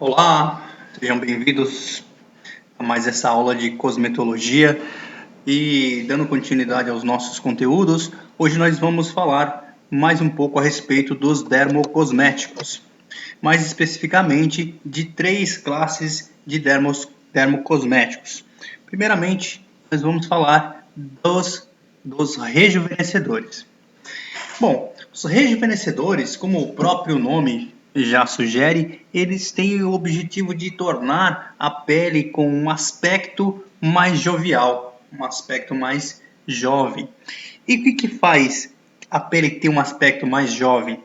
Olá, sejam bem-vindos a mais essa aula de cosmetologia e dando continuidade aos nossos conteúdos, hoje nós vamos falar mais um pouco a respeito dos dermocosméticos, mais especificamente de três classes de dermocosméticos. Primeiramente, nós vamos falar dos rejuvenescedores. Bom, os rejuvenescedores, como o próprio nome já sugere, eles têm o objetivo de tornar a pele com um aspecto mais jovial, um aspecto mais jovem. E o que faz a pele ter um aspecto mais jovem?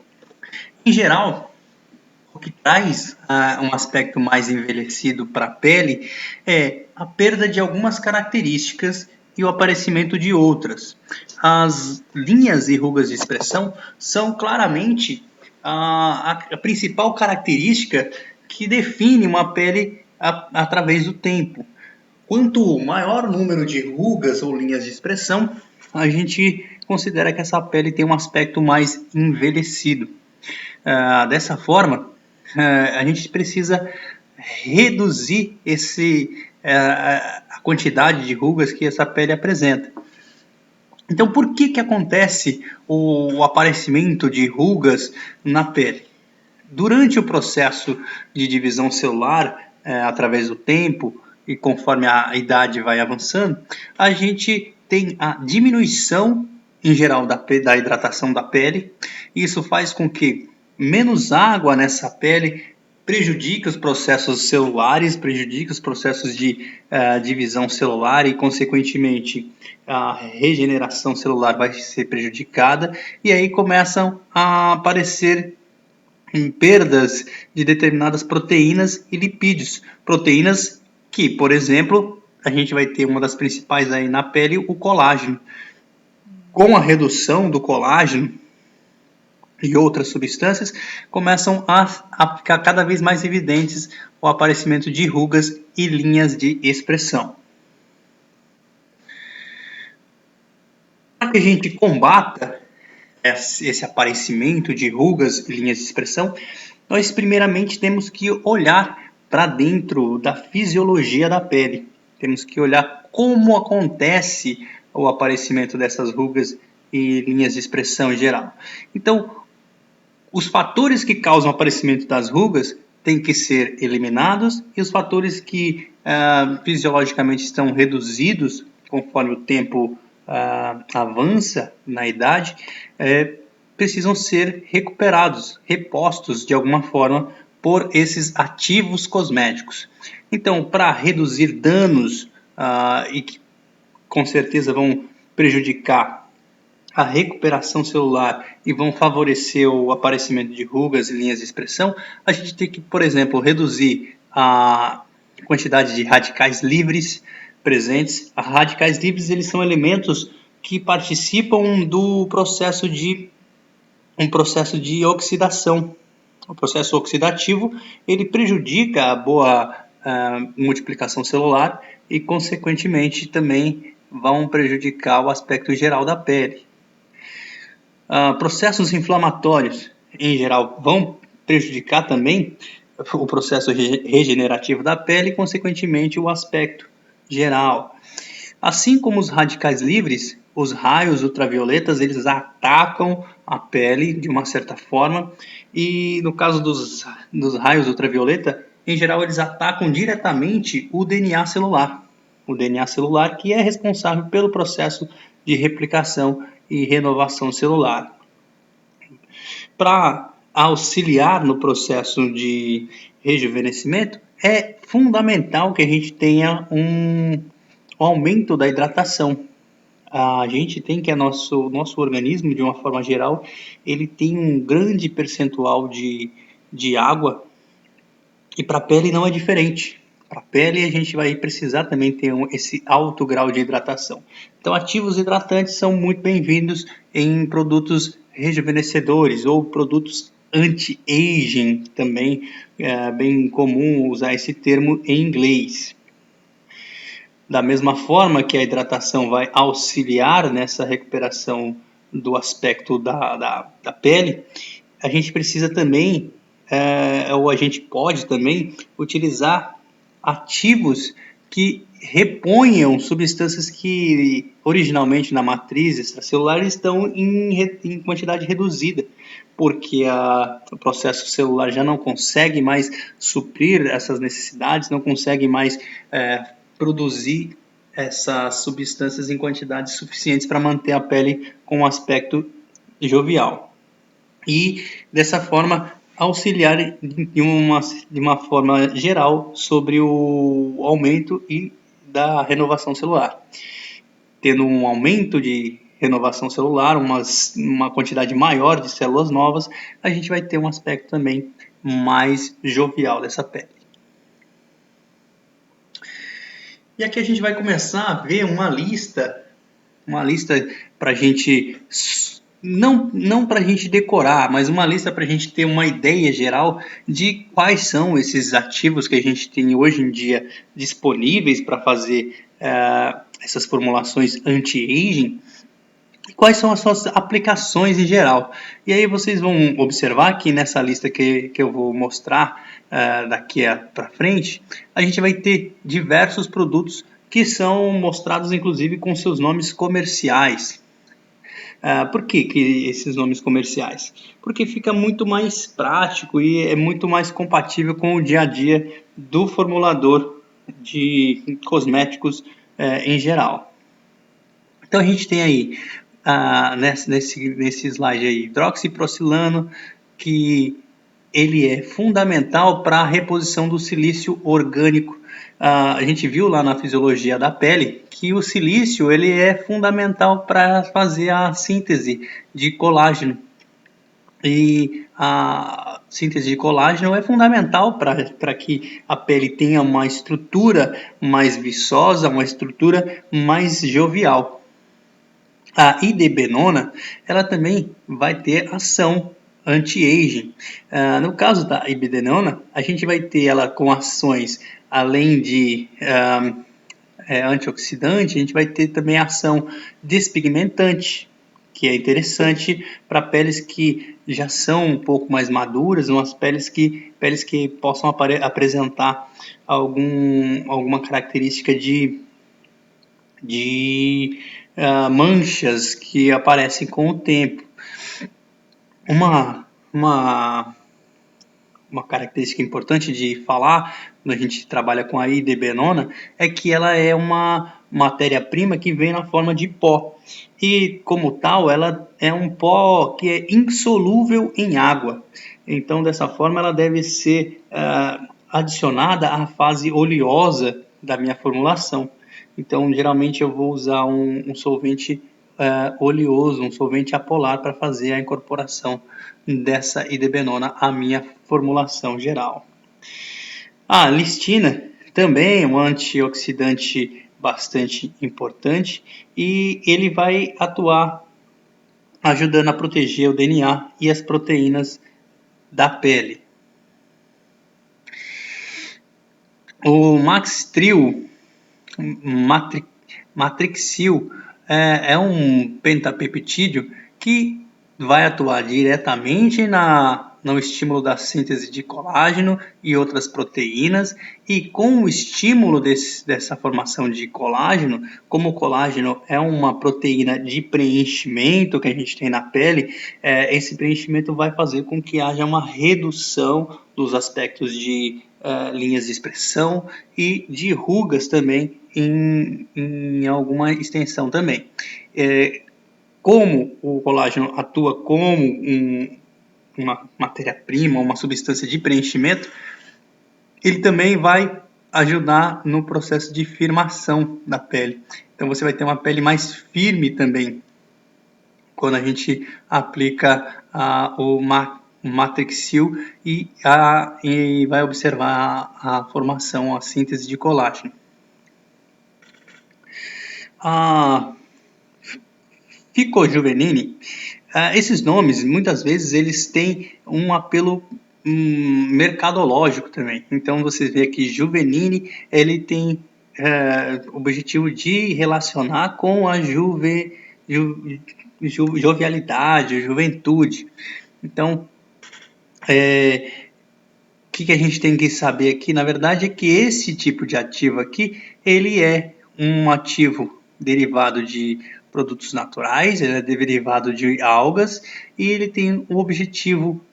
Em geral, o que traz um aspecto mais envelhecido para a pele é a perda de algumas características e o aparecimento de outras. As linhas e rugas de expressão são claramente a principal característica que define uma pele através do tempo. Quanto maior o número de rugas ou linhas de expressão, a gente considera que essa pele tem um aspecto mais envelhecido. Dessa forma, a gente precisa reduzir a quantidade de rugas que essa pele apresenta. Então, por que acontece o aparecimento de rugas na pele? Durante o processo de divisão celular, através do tempo e conforme a idade vai avançando, a gente tem a diminuição, em geral, da hidratação da pele. Isso faz com que menos água nessa pele prejudique os processos celulares, prejudique os processos de divisão celular e, consequentemente, a regeneração celular vai ser prejudicada e aí começam a aparecer perdas de determinadas proteínas e lipídios. Proteínas que, por exemplo, a gente vai ter uma das principais aí na pele, o colágeno. Com a redução do colágeno e outras substâncias, começam a ficar cada vez mais evidentes o aparecimento de rugas e linhas de expressão. Para que a gente combata esse aparecimento de rugas e linhas de expressão, nós primeiramente temos que olhar para dentro da fisiologia da pele. Temos que olhar como acontece o aparecimento dessas rugas e linhas de expressão em geral. Então, os fatores que causam o aparecimento das rugas têm que ser eliminados e os fatores que fisiologicamente estão reduzidos conforme o tempo avança na idade, precisam ser recuperados, repostos de alguma forma por esses ativos cosméticos. Então, para reduzir danos e que com certeza vão prejudicar a recuperação celular e vão favorecer o aparecimento de rugas e linhas de expressão, a gente tem que, por exemplo, reduzir a quantidade de radicais livres presentes. Os radicais livres, eles são elementos que participam do processo de oxidação. O processo oxidativo, ele prejudica a boa multiplicação celular e, consequentemente, também vão prejudicar o aspecto geral da pele. Processos inflamatórios, em geral, vão prejudicar também o processo regenerativo da pele e, consequentemente, o aspecto geral. Assim como os radicais livres, os raios ultravioletas, eles atacam a pele de uma certa forma e, no caso dos raios ultravioleta, em geral, eles atacam diretamente o DNA celular. O DNA celular que é responsável pelo processo de replicação e renovação celular. Para auxiliar no processo de rejuvenescimento, é fundamental que a gente tenha um aumento da hidratação. A gente tem que nosso organismo, de uma forma geral, ele tem um grande percentual de água e para a pele não é diferente. Para a pele a gente vai precisar também ter esse alto grau de hidratação. Então, ativos hidratantes são muito bem-vindos em produtos rejuvenescedores ou produtos anti-aging também. É bem comum usar esse termo em inglês. Da mesma forma que a hidratação vai auxiliar nessa recuperação do aspecto da pele, a gente precisa também ou a gente pode também utilizar ativos que reponham substâncias que originalmente na matriz extracelular estão em quantidade reduzida, porque o processo celular já não consegue mais suprir essas necessidades, não consegue mais produzir essas substâncias em quantidades suficientes para manter a pele com um aspecto jovial. E dessa forma auxiliar de uma forma geral sobre o aumento e da renovação celular. Tendo um aumento de renovação celular, uma quantidade maior de células novas, a gente vai ter um aspecto também mais jovial dessa pele. E aqui a gente vai começar a ver uma lista para a gente, não para a gente decorar, mas uma lista para a gente ter uma ideia geral de quais são esses ativos que a gente tem hoje em dia disponíveis para fazer essas formulações anti-aging, e quais são as suas aplicações em geral. E aí vocês vão observar que nessa lista que eu vou mostrar daqui para frente, a gente vai ter diversos produtos que são mostrados inclusive com seus nomes comerciais. Por que esses nomes comerciais? Porque fica muito mais prático e é muito mais compatível com o dia a dia do formulador de cosméticos em geral. Então a gente tem aí nesse slide aí hidroxiprocilano, que ele é fundamental para a reposição do silício orgânico. A gente viu lá na fisiologia da pele que o silício ele é fundamental para fazer a síntese de colágeno. E a síntese de colágeno é fundamental para que a pele tenha uma estrutura mais viçosa, uma estrutura mais jovial. A idebenona, ela também vai ter ação anti-aging. No caso da ibidenona, a gente vai ter ela com ações, além de antioxidante, a gente vai ter também ação despigmentante, que é interessante para peles que já são um pouco mais maduras, umas peles que possam apresentar alguma característica de manchas que aparecem com o tempo. Uma característica importante de falar quando a gente trabalha com a idebenona é que ela é uma matéria-prima que vem na forma de pó. E, como tal, ela é um pó que é insolúvel em água. Então, dessa forma, ela deve ser adicionada à fase oleosa da minha formulação. Então, geralmente eu vou usar um solvente oleoso, um solvente apolar para fazer a incorporação dessa idebenona à minha formulação geral. A listina também é um antioxidante bastante importante e ele vai atuar ajudando a proteger o DNA e as proteínas da pele. O Maxitril Matrixil é um pentapeptídeo que vai atuar diretamente no estímulo da síntese de colágeno e outras proteínas, e com o estímulo dessa formação de colágeno, como o colágeno é uma proteína de preenchimento que a gente tem na pele, esse preenchimento vai fazer com que haja uma redução dos aspectos de linhas de expressão e de rugas também em alguma extensão também. Como o colágeno atua como uma matéria-prima, uma substância de preenchimento, ele também vai ajudar no processo de firmação da pele. Então você vai ter uma pele mais firme também quando a gente aplica o Matrixil e vai observar a formação, a síntese de colágeno. A Ficojuvenine, esses nomes, muitas vezes, eles têm um apelo mercadológico também. Então, você vê aqui, Juvenine, ele tem o objetivo de relacionar com a jovialidade, a juventude. Então, que a gente tem que saber aqui, na verdade, é que esse tipo de ativo aqui, ele é um ativo derivado de produtos naturais, ele é derivado de algas e ele tem o objetivo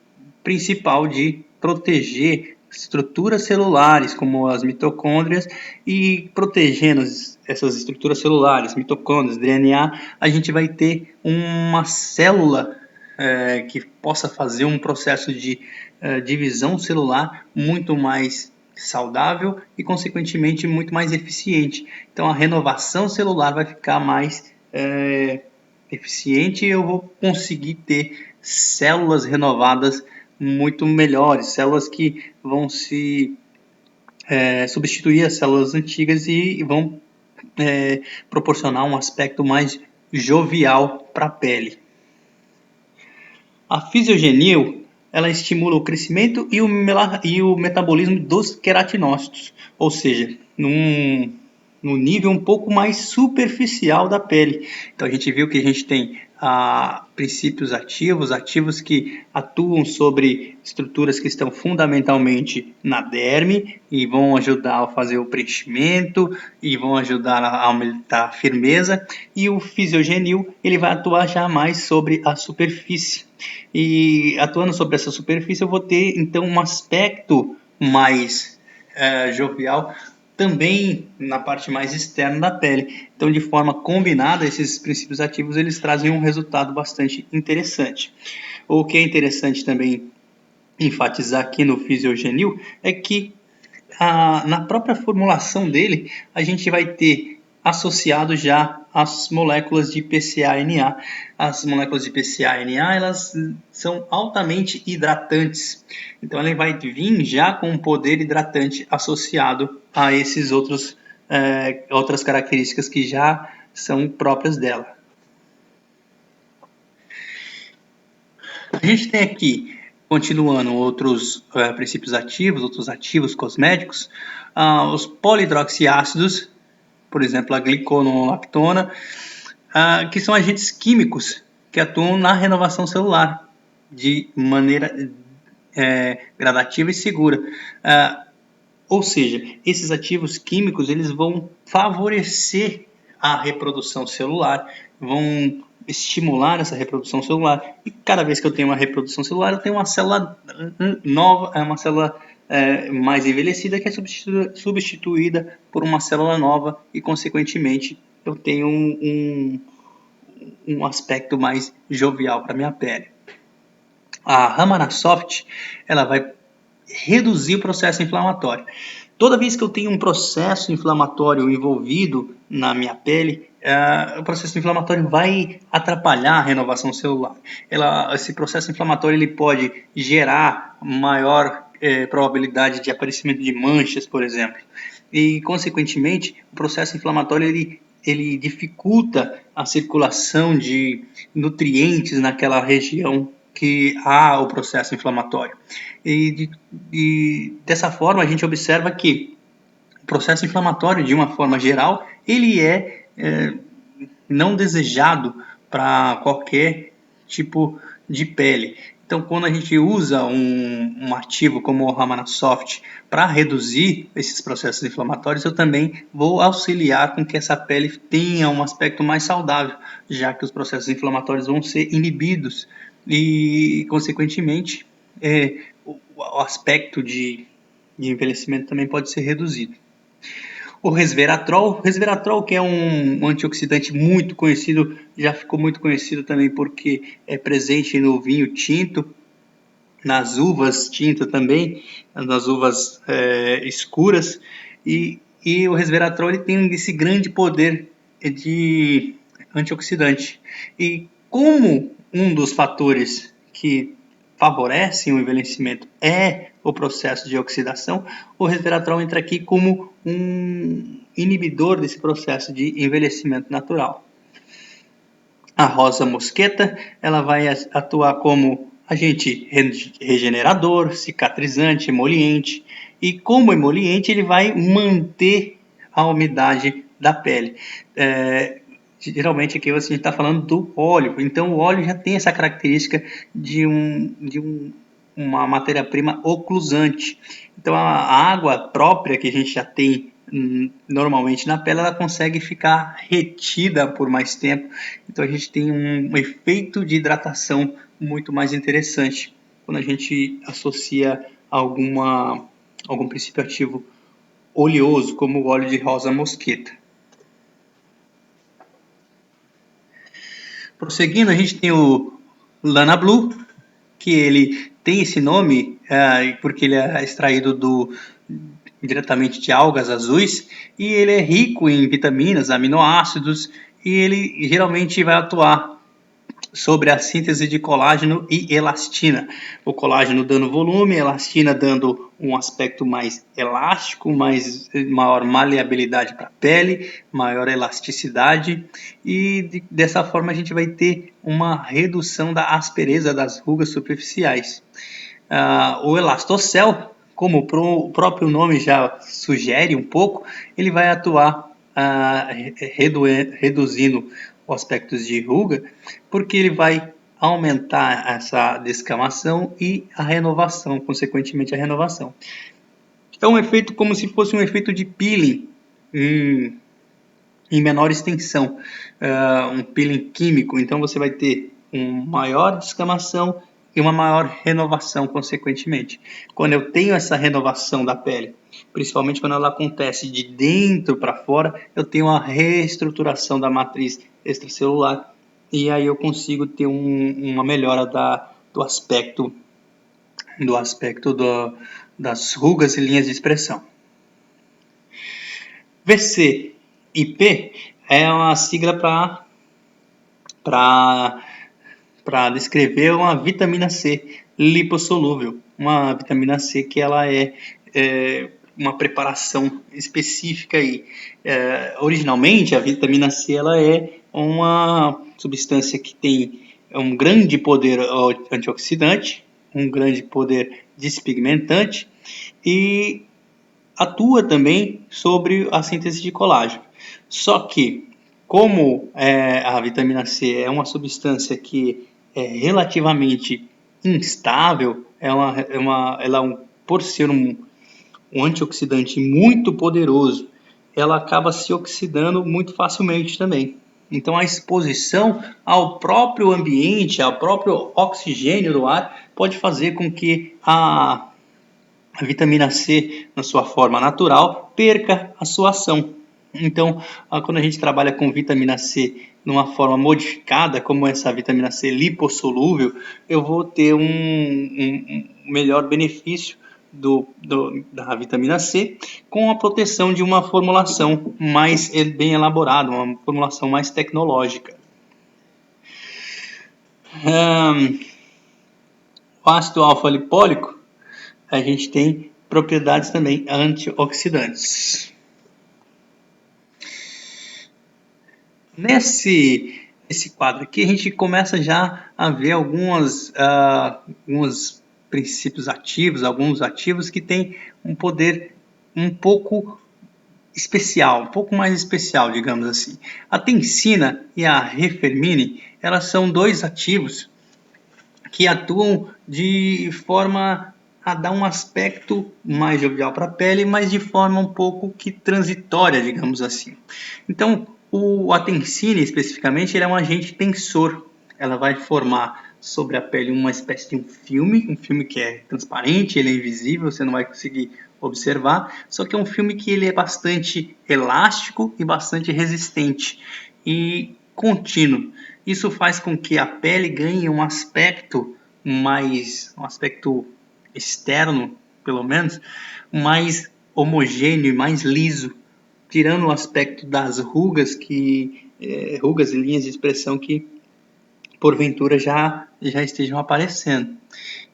principal de proteger estruturas celulares, como as mitocôndrias, e protegendo essas estruturas celulares, mitocôndrias, DNA, a gente vai ter uma célula que possa fazer um processo de divisão celular muito mais saudável e, consequentemente, muito mais eficiente. Então, a renovação celular vai ficar mais eficiente e eu vou conseguir ter células renovadas muito melhores, células que vão se substituir as células antigas e vão proporcionar um aspecto mais jovial para a pele. A fisiogenil, ela estimula o crescimento e o metabolismo dos queratinócitos, ou seja, num nível um pouco mais superficial da pele. Então a gente viu que a gente tem princípios ativos que atuam sobre estruturas que estão fundamentalmente na derme e vão ajudar a fazer o preenchimento e vão ajudar a aumentar a firmeza, e o fisiogenil ele vai atuar já mais sobre a superfície. E atuando sobre essa superfície eu vou ter então um aspecto mais jovial também na parte mais externa da pele. Então, de forma combinada, esses princípios ativos eles trazem um resultado bastante interessante. O que é interessante também enfatizar aqui no fisiogenil é que na própria formulação dele a gente vai ter associado já as moléculas de PCA-NA. As moléculas de PCA-NA elas são altamente hidratantes, então ela vai vir já com um poder hidratante associado a esses outras características que já são próprias dela. A gente tem aqui, continuando, outros princípios ativos, outros ativos cosméticos, os polihidroxiácidos, por exemplo, a gliconolactona, que são agentes químicos que atuam na renovação celular de maneira gradativa e segura. Ou seja, esses ativos químicos eles vão favorecer a reprodução celular, vão estimular essa reprodução celular. E cada vez que eu tenho uma reprodução celular, eu tenho uma célula nova, uma célula mais envelhecida que é substituída por uma célula nova e, consequentemente, eu tenho um aspecto mais jovial para minha pele. A Ramanasoft, ela vai reduzir o processo inflamatório. Toda vez que eu tenho um processo inflamatório envolvido na minha pele, o processo inflamatório vai atrapalhar a renovação celular. Esse processo inflamatório ele pode gerar maior probabilidade de aparecimento de manchas, por exemplo. E, consequentemente, o processo inflamatório ele dificulta a circulação de nutrientes naquela região que há o processo inflamatório. E dessa forma a gente observa que o processo inflamatório, de uma forma geral, ele é não desejado para qualquer tipo de pele. Então, quando a gente usa um ativo como o Ramanasoft para reduzir esses processos inflamatórios, eu também vou auxiliar com que essa pele tenha um aspecto mais saudável, já que os processos inflamatórios vão ser inibidos e, consequentemente, o aspecto de envelhecimento também pode ser reduzido. O resveratrol, que é um antioxidante muito conhecido, já ficou muito conhecido também porque é presente no vinho tinto, nas uvas tinta também, nas uvas escuras, e o resveratrol ele tem esse grande poder de antioxidante. E como um dos fatores que favorecem o envelhecimento é o processo de oxidação, o resveratrol entra aqui como um inibidor desse processo de envelhecimento natural. A rosa mosqueta, ela vai atuar como agente regenerador, cicatrizante, emoliente, e como emoliente ele vai manter a umidade da pele. Geralmente aqui a gente está falando do óleo, então o óleo já tem essa característica de um uma matéria-prima oclusante. Então a água própria que a gente já tem normalmente na pele, ela consegue ficar retida por mais tempo. Então a gente tem um efeito de hidratação muito mais interessante quando a gente associa algum princípio ativo oleoso, como o óleo de rosa mosqueta. Prosseguindo, a gente tem o Lana Blue, que ele tem esse nome porque ele é extraído diretamente de algas azuis, e ele é rico em vitaminas, aminoácidos, e ele geralmente vai atuar sobre a síntese de colágeno e elastina. O colágeno dando volume, a elastina dando um aspecto mais elástico, maior maleabilidade para a pele, maior elasticidade, e dessa forma a gente vai ter uma redução da aspereza das rugas superficiais. O Elastocel, como o próprio nome já sugere um pouco, ele vai atuar reduzindo os aspectos de ruga, porque ele vai aumentar essa descamação e a renovação, consequentemente a renovação. É um efeito como se fosse um efeito de peeling em menor extensão, um peeling químico. Então você vai ter uma maior descamação e uma maior renovação, consequentemente. Quando eu tenho essa renovação da pele, principalmente quando ela acontece de dentro para fora, eu tenho uma reestruturação da matriz extracelular e aí eu consigo ter uma melhora do aspecto das rugas e linhas de expressão. VCIP é uma sigla para descrever uma vitamina C lipossolúvel, uma vitamina C que ela é uma preparação específica aí. Originalmente a vitamina C ela é uma substância que tem um grande poder antioxidante, um grande poder despigmentante e atua também sobre a síntese de colágeno. Só que, como a vitamina C é uma substância que é relativamente instável, por ser um antioxidante muito poderoso, ela acaba se oxidando muito facilmente também. Então a exposição ao próprio ambiente, ao próprio oxigênio do ar, pode fazer com que a vitamina C, na sua forma natural, perca a sua ação. Então, quando a gente trabalha com vitamina C numa forma modificada, como essa vitamina C lipossolúvel, eu vou ter um melhor benefício da vitamina C com a proteção de uma formulação mais bem elaborada, uma formulação mais tecnológica. O ácido alfa-lipólico, a gente tem propriedades também antioxidantes. Nesse quadro aqui, a gente começa já a ver alguns princípios ativos, alguns ativos que têm um poder um pouco especial, um pouco mais especial, digamos assim. A tensina e a refermine, elas são dois ativos que atuam de forma a dar um aspecto mais jovial para a pele, mas de forma um pouco que transitória, digamos assim. Então, a tensina, especificamente, ele é um agente tensor. Ela vai formar sobre a pele uma espécie de um filme que é transparente, ele é invisível, você não vai conseguir observar, só que é um filme que ele é bastante elástico e bastante resistente e contínuo. Isso faz com que a pele ganhe um aspecto externo, pelo menos, mais homogêneo e mais liso, tirando o aspecto das rugas e linhas de expressão que porventura já estejam aparecendo.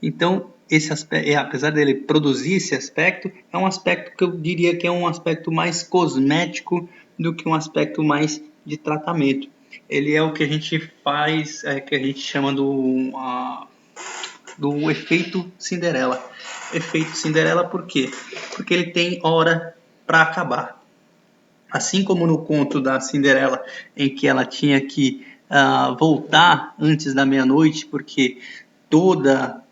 Então, esse aspecto, apesar dele produzir esse aspecto, é um aspecto que eu diria que é um aspecto mais cosmético do que um aspecto mais de tratamento. Ele é o que a gente faz, que a gente chama do efeito Cinderela. Efeito Cinderela por quê? Porque ele tem hora para acabar. Assim como no conto da Cinderela, em que ela tinha que voltar antes da meia-noite, porque toda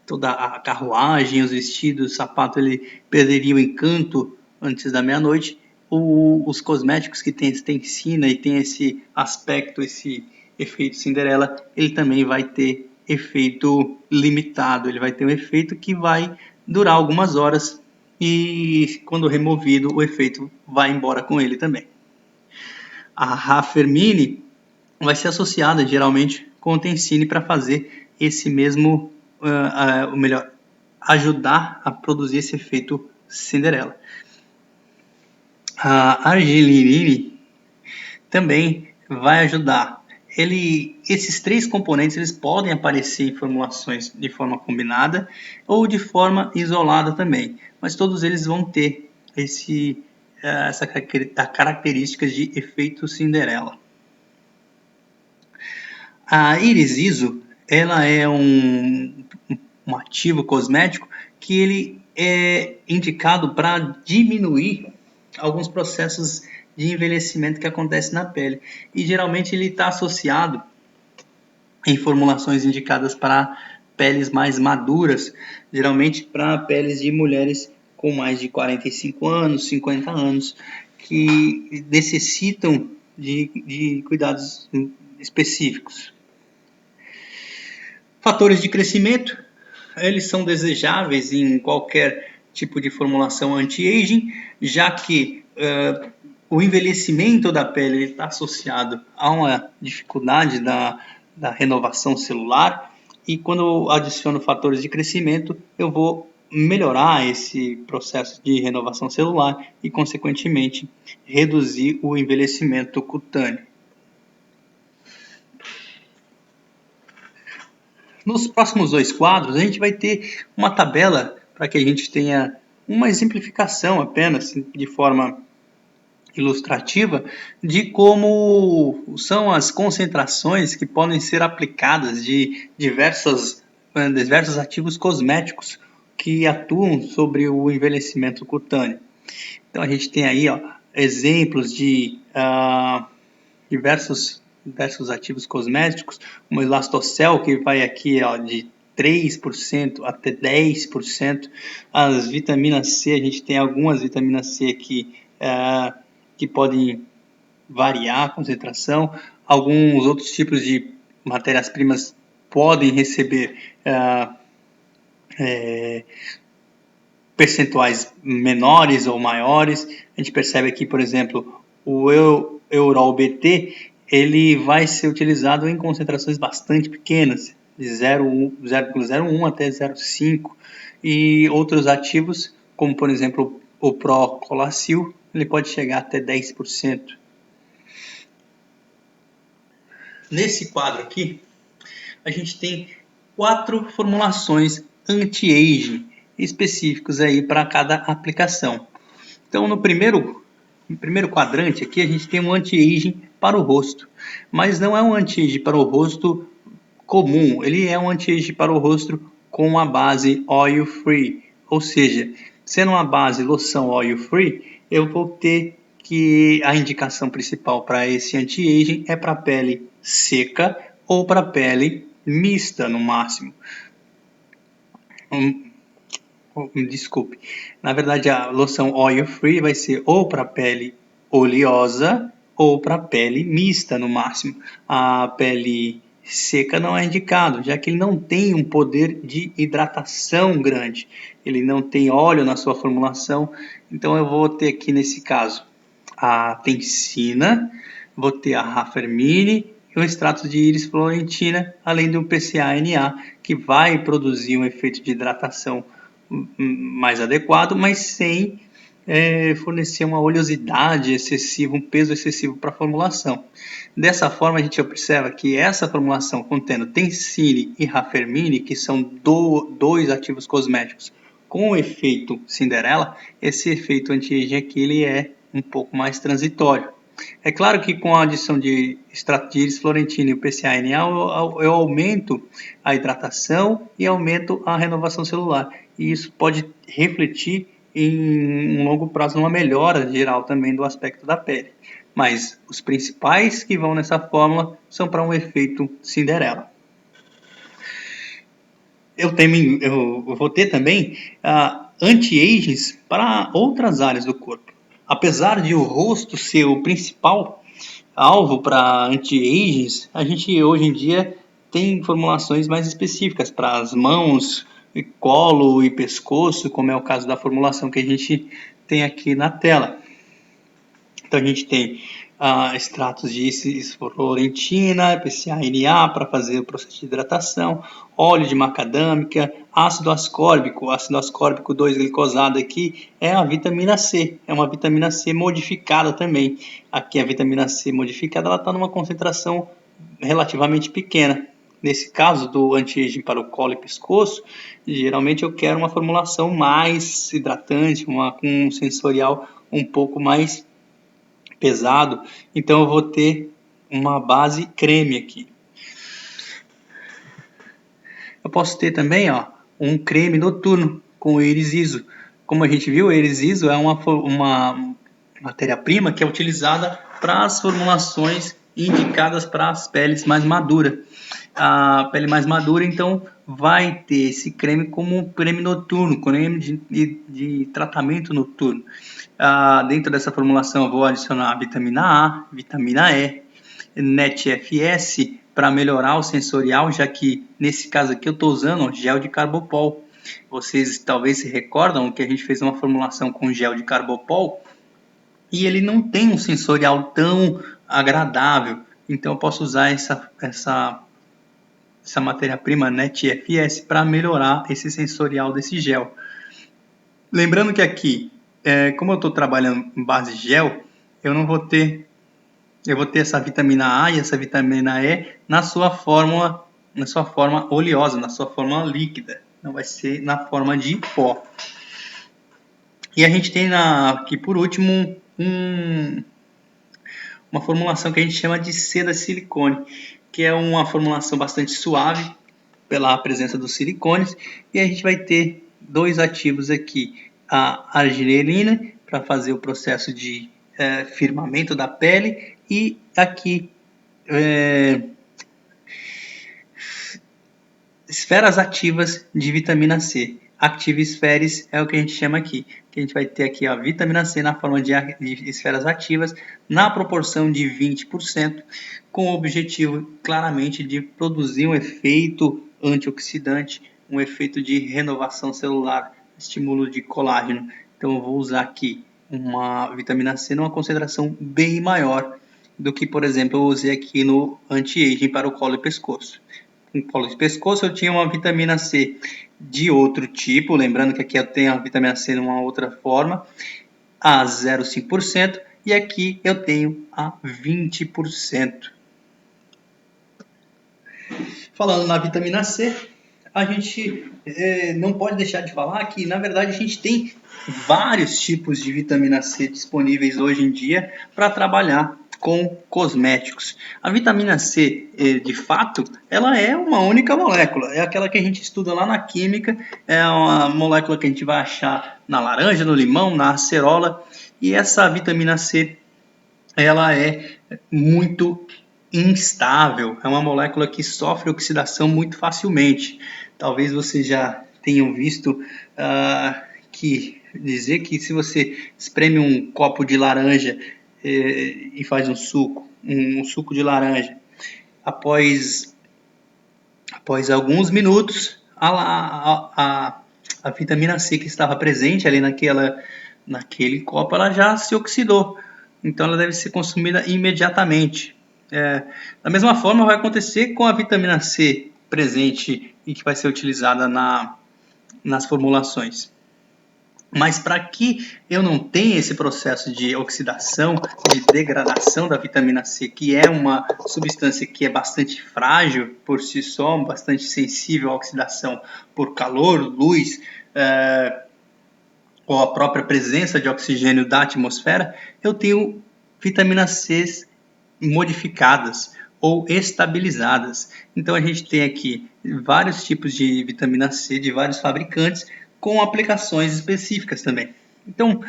toda a carruagem, os vestidos, o sapato, ele perderia o encanto antes da meia-noite. Os cosméticos que tem essa tensina e tem esse aspecto, esse efeito Cinderela, ele também vai ter efeito limitado, ele vai ter um efeito que vai durar algumas horas e quando removido o efeito vai embora com ele também. A Raffermini vai ser associada geralmente com o Tencine para fazer esse mesmo, ou melhor, ajudar a produzir esse efeito Cinderela. A Argilinine também vai ajudar. Esses três componentes eles podem aparecer em formulações de forma combinada ou de forma isolada também, mas todos eles vão ter essa característica de efeito Cinderela. A Iris ISO, ela é um ativo cosmético que ele é indicado para diminuir alguns processos de envelhecimento que acontecem na pele. E geralmente ele está associado em formulações indicadas para peles mais maduras, geralmente para peles de mulheres com mais de 45 anos, 50 anos, que necessitam de cuidados específicos. Fatores de crescimento, eles são desejáveis em qualquer tipo de formulação anti-aging, já que o envelhecimento da pele está associado a uma dificuldade da renovação celular, e quando eu adiciono fatores de crescimento, eu vou melhorar esse processo de renovação celular e, consequentemente, reduzir o envelhecimento cutâneo. Nos próximos dois quadros, a gente vai ter uma tabela para que a gente tenha uma exemplificação apenas, de forma ilustrativa, de como são as concentrações que podem ser aplicadas de diversos ativos cosméticos que atuam sobre o envelhecimento cutâneo. Então a gente tem aí exemplos de diversos ativos cosméticos, como o Elastocel, que vai aqui de 3% até 10%. As vitaminas C, a gente tem algumas vitaminas C aqui que podem variar a concentração. Alguns outros tipos de matérias-primas podem receber percentuais menores ou maiores. A gente percebe aqui, por exemplo, o Eurol BT, ele vai ser utilizado em concentrações bastante pequenas, de 0,01 até 0,5, e outros ativos, como por exemplo o Procolacil, ele pode chegar até 10%. Nesse quadro aqui, a gente tem 4 formulações anti-aging específicos aí para cada aplicação. Então, no primeiro quadrante aqui, a gente tem um anti-aging para o rosto, mas não é um anti-aging para o rosto comum, ele é um anti-aging para o rosto com a base oil free, ou seja, sendo uma base loção oil free, eu vou ter que a indicação principal para esse anti-aging é para pele seca ou para pele mista no máximo. Desculpe, na verdade a loção oil free vai ser ou para pele oleosa ou para pele mista no máximo. A pele seca não é indicado, já que ele não tem um poder de hidratação grande, ele não tem óleo na sua formulação. Então eu vou ter aqui nesse caso a Tencina, vou ter a Raffermini e o extrato de íris florentina, além do PCA-NA, que vai produzir um efeito de hidratação mais adequado, mas sem fornecer uma oleosidade excessiva, um peso excessivo para a formulação. Dessa forma, a gente observa que essa formulação contendo Tencine e Raffermini, que são dois ativos cosméticos com o efeito Cinderela, esse efeito anti-aging aqui ele é um pouco mais transitório. É claro que com a adição de extrato de íris florentina e o PCA-NA, eu aumento a hidratação e aumento a renovação celular. E isso pode refletir em um longo prazo numa melhora geral também do aspecto da pele. Mas os principais que vão nessa fórmula são para um efeito Cinderela. eu vou ter também anti-agings para outras áreas do corpo. Apesar de o rosto ser o principal alvo para anti-agings, a gente hoje em dia tem formulações mais específicas para as mãos, colo e pescoço, como é o caso da formulação que a gente tem aqui na tela. Então a gente tem extratos de isflorentina, PCA-NA para fazer o processo de hidratação, óleo de macadâmica, ácido ascórbico 2-glicosado aqui é a vitamina C, é uma vitamina C modificada também. Aqui a vitamina C modificada está numa concentração relativamente pequena. Nesse caso do anti-aging para o colo e pescoço, geralmente eu quero uma formulação mais hidratante, com um sensorial um pouco mais pesado, então eu vou ter uma base creme aqui. Eu posso ter também um creme noturno com o Eris-Iso. Como a gente viu, o Eris-Iso é uma matéria-prima que é utilizada para as formulações indicadas para as peles mais maduras. A pele mais madura, então, vai ter esse creme como um creme noturno, creme de tratamento noturno. Dentro dessa formulação eu vou adicionar vitamina A, vitamina E, NET-FS para melhorar o sensorial, já que nesse caso aqui eu estou usando gel de carbopol. Vocês talvez se recordam que a gente fez uma formulação com gel de carbopol e ele não tem um sensorial tão agradável. Então eu posso usar essa matéria-prima NET-FS para melhorar esse sensorial desse gel. Lembrando que aqui, como eu estou trabalhando em base gel, eu vou ter essa vitamina A e essa vitamina E na sua forma oleosa, na sua forma líquida. Não vai ser na forma de pó. E a gente tem aqui por último uma formulação que a gente chama de seda silicone, que é uma formulação bastante suave pela presença dos silicones, e a gente vai ter dois ativos aqui, a arginelina para fazer o processo de firmamento da pele e aqui esferas ativas de vitamina C. Active Spheres é o que a gente chama aqui. Que a gente vai ter aqui a vitamina C na forma de esferas ativas na proporção de 20%, com o objetivo claramente de produzir um efeito antioxidante, um efeito de renovação celular, estímulo de colágeno. Então eu vou usar aqui uma vitamina C numa concentração bem maior do que, por exemplo, eu usei aqui no anti-aging para o colo e pescoço. No colo e pescoço eu tinha uma vitamina C de outro tipo, lembrando que aqui eu tenho a vitamina C numa outra forma, a 0,5%, e aqui eu tenho a 20%. Falando na vitamina C, a gente não pode deixar de falar que, na verdade, a gente tem vários tipos de vitamina C disponíveis hoje em dia para trabalhar com cosméticos. A vitamina C, de fato, ela é uma única molécula, é aquela que a gente estuda lá na química, é uma molécula que a gente vai achar na laranja, no limão, na acerola, e essa vitamina C, ela é muito instável, é uma molécula que sofre oxidação muito facilmente. Talvez vocês já tenham visto dizer que se você espreme um copo de laranja e faz um suco de laranja, após alguns minutos, a vitamina C que estava presente ali naquele copo, ela já se oxidou. Então ela deve ser consumida imediatamente. Da mesma forma vai acontecer com a vitamina C presente e que vai ser utilizada nas formulações. Mas para que eu não tenha esse processo de oxidação, de degradação da vitamina C, que é uma substância que é bastante frágil por si só, bastante sensível à oxidação por calor, luz, ou a própria presença de oxigênio da atmosfera, eu tenho vitaminas C modificadas ou estabilizadas. Então a gente tem aqui vários tipos de vitamina C de vários fabricantes com aplicações específicas também. Então,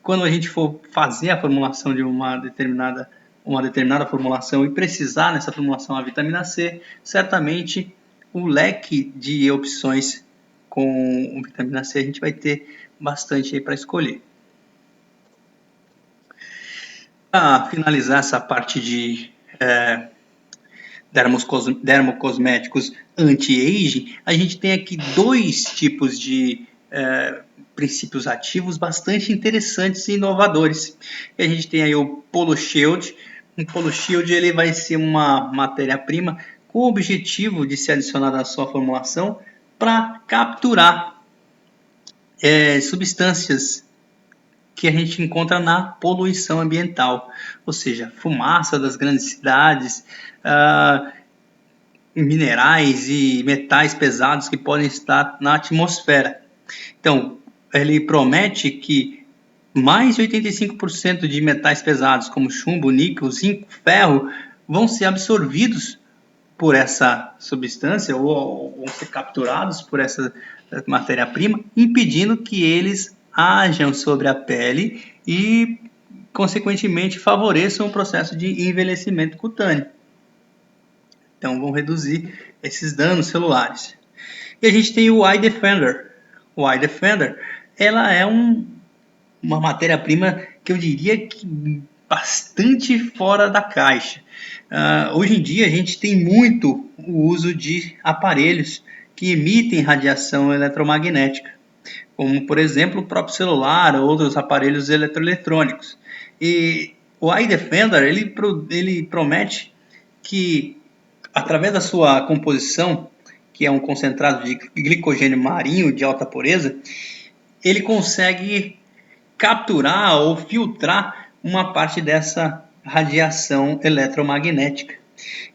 quando a gente for fazer a formulação de uma determinada formulação e precisar nessa formulação a vitamina C, certamente o leque de opções com vitamina C a gente vai ter bastante aí para escolher. Para finalizar essa parte de dermocosméticos anti-aging, a gente tem aqui dois tipos de princípios ativos bastante interessantes e inovadores. E a gente tem aí o Polo Shield. O Polo Shield ele vai ser uma matéria-prima com o objetivo de ser adicionada à sua formulação para capturar substâncias que a gente encontra na poluição ambiental, ou seja, fumaça das grandes cidades, minerais e metais pesados que podem estar na atmosfera. Então, ele promete que mais de 85% de metais pesados, como chumbo, níquel, zinco, ferro, vão ser absorvidos por essa substância ou vão ser capturados por essa matéria-prima, impedindo que eles ajam sobre a pele e, consequentemente, favoreçam o processo de envelhecimento cutâneo. Então, vão reduzir esses danos celulares. E a gente tem o Eye Defender. O Eye Defender, ela é uma matéria-prima que eu diria que bastante fora da caixa. Hoje em dia a gente tem muito o uso de aparelhos que emitem radiação eletromagnética, como por exemplo o próprio celular ou outros aparelhos eletroeletrônicos. E o Eye Defender ele promete que através da sua composição, que é um concentrado de glicogênio marinho de alta pureza, ele consegue capturar ou filtrar uma parte dessa radiação eletromagnética.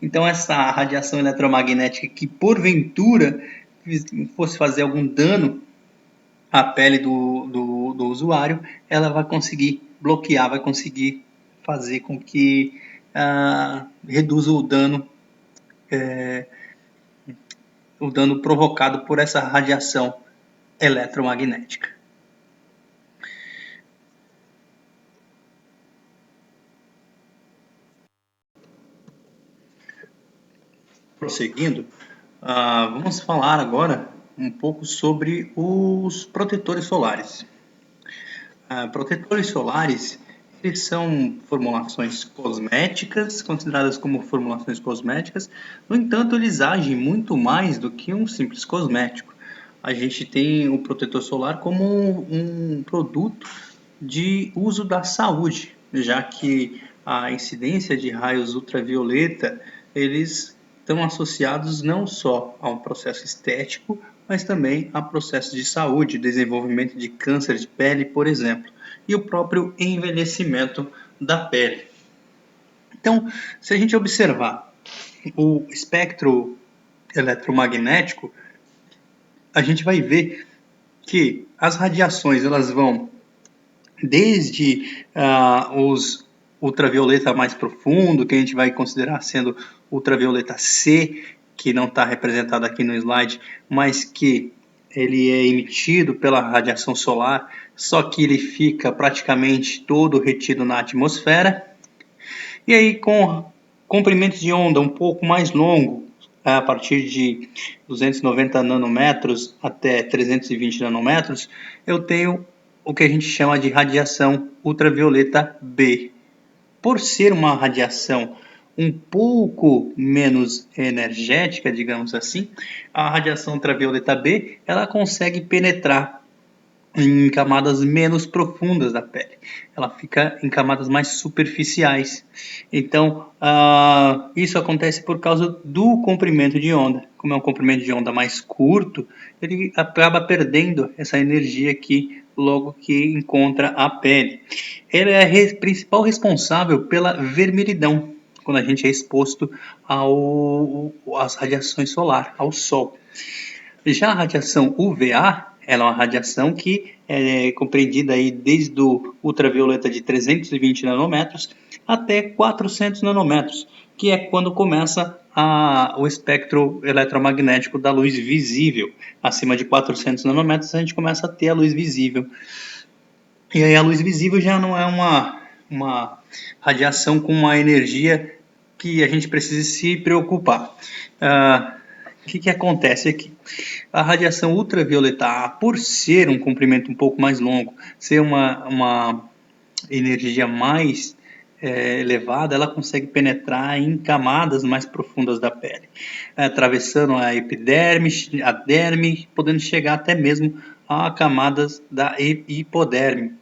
Então, essa radiação eletromagnética que, porventura, fosse fazer algum dano à pele do usuário, ela vai conseguir bloquear, vai conseguir fazer com que reduza o dano provocado por essa radiação eletromagnética. Prosseguindo, vamos falar agora um pouco sobre os protetores solares. Protetores solares eles são formulações cosméticas, consideradas como formulações cosméticas, no entanto, eles agem muito mais do que um simples cosmético. A gente tem o protetor solar como um produto de uso da saúde, já que a incidência de raios ultravioleta, eles estão associados não só a um processo estético, mas também a processos de saúde, desenvolvimento de câncer de pele, por exemplo, e o próprio envelhecimento da pele. Então, se a gente observar o espectro eletromagnético, a gente vai ver que as radiações elas vão desde os ultravioleta mais profundo, que a gente vai considerar sendo ultravioleta C, que não está representado aqui no slide, mas que ele é emitido pela radiação solar, só que ele fica praticamente todo retido na atmosfera. E aí com comprimentos de onda um pouco mais longo, a partir de 290 nanômetros até 320 nanômetros, eu tenho o que a gente chama de radiação ultravioleta B. Por ser uma radiação um pouco menos energética, digamos assim, a radiação ultravioleta B ela consegue penetrar em camadas menos profundas da pele. Ela fica em camadas mais superficiais. Então, isso acontece por causa do comprimento de onda. Como é um comprimento de onda mais curto, ele acaba perdendo essa energia aqui logo que encontra a pele. Ele é a principal responsável pela vermelhidão, quando a gente é exposto às radiações solares, ao sol. Já a radiação UVA, ela é uma radiação que é compreendida aí desde o ultravioleta de 320 nanômetros até 400 nanômetros, que é quando começa o espectro eletromagnético da luz visível. Acima de 400 nanômetros a gente começa a ter a luz visível. E aí a luz visível já não é uma radiação com uma energia que a gente precisa se preocupar. O que acontece aqui? A radiação ultravioleta A, por ser um comprimento um pouco mais longo, ser uma energia mais elevada, ela consegue penetrar em camadas mais profundas da pele, atravessando a epiderme, a derme, podendo chegar até mesmo a camadas da hipoderme.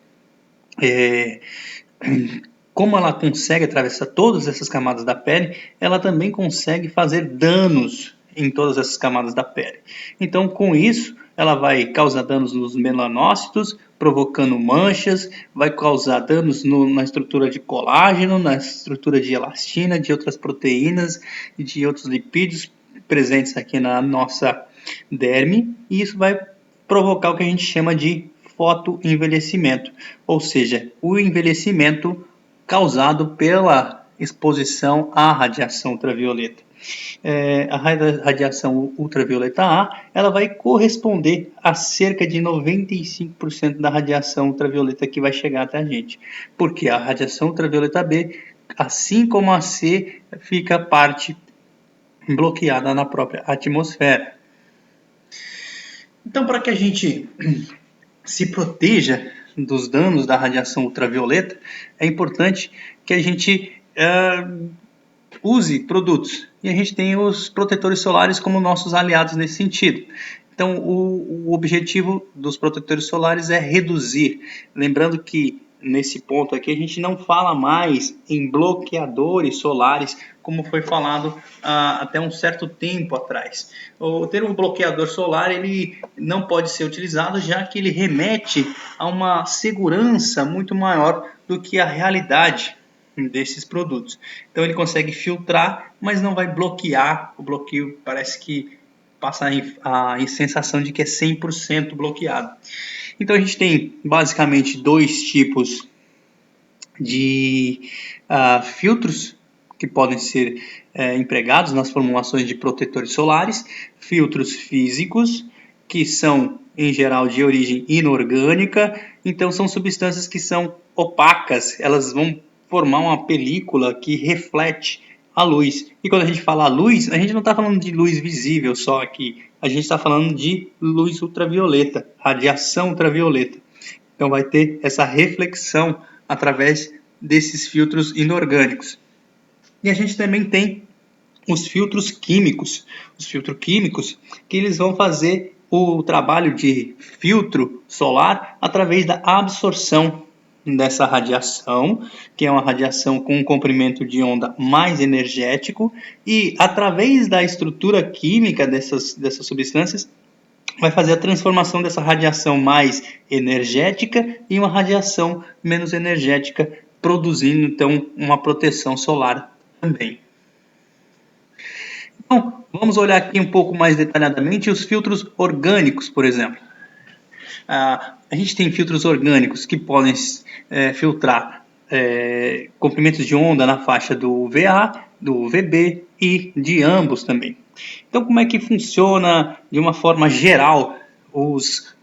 Como ela consegue atravessar todas essas camadas da pele, ela também consegue fazer danos em todas essas camadas da pele. Então, com isso, ela vai causar danos nos melanócitos, provocando manchas, vai causar danos na estrutura de colágeno, na estrutura de elastina, de outras proteínas e de outros lipídios presentes aqui na nossa derme, e isso vai provocar o que a gente chama de fotoenvelhecimento, ou seja, o envelhecimento causado pela exposição à radiação ultravioleta. A radiação ultravioleta A, ela vai corresponder a cerca de 95% da radiação ultravioleta que vai chegar até a gente, porque a radiação ultravioleta B, assim como a C, fica parte bloqueada na própria atmosfera. Então, para que a gente se proteja dos danos da radiação ultravioleta, é importante que a gente use produtos. E a gente tem os protetores solares como nossos aliados nesse sentido. Então, o objetivo dos protetores solares é reduzir. Lembrando que, nesse ponto aqui, a gente não fala mais em bloqueadores solares, como foi falado até um certo tempo atrás. O termo bloqueador solar ele não pode ser utilizado, já que ele remete a uma segurança muito maior do que a realidade desses produtos. Então ele consegue filtrar, mas não vai bloquear. O bloqueio parece que passa a sensação de que é 100% bloqueado. Então a gente tem basicamente dois tipos de filtros que podem ser empregados nas formulações de protetores solares. Filtros físicos, que são em geral de origem inorgânica, então são substâncias que são opacas, elas vão formar uma película que reflete a luz. E quando a gente fala luz, a gente não está falando de luz visível só aqui, a gente está falando de luz ultravioleta, radiação ultravioleta. Então vai ter essa reflexão através desses filtros inorgânicos. E a gente também tem os filtros químicos. Os filtros químicos que eles vão fazer o trabalho de filtro solar através da absorção dessa radiação, que é uma radiação com um comprimento de onda mais energético, e através da estrutura química dessas substâncias, vai fazer a transformação dessa radiação mais energética em uma radiação menos energética, produzindo então uma proteção solar também. Então, vamos olhar aqui um pouco mais detalhadamente os filtros orgânicos, por exemplo. A gente tem filtros orgânicos que podem filtrar comprimentos de onda na faixa do VA, do VB e de ambos também. Então, como é que funciona de uma forma geral os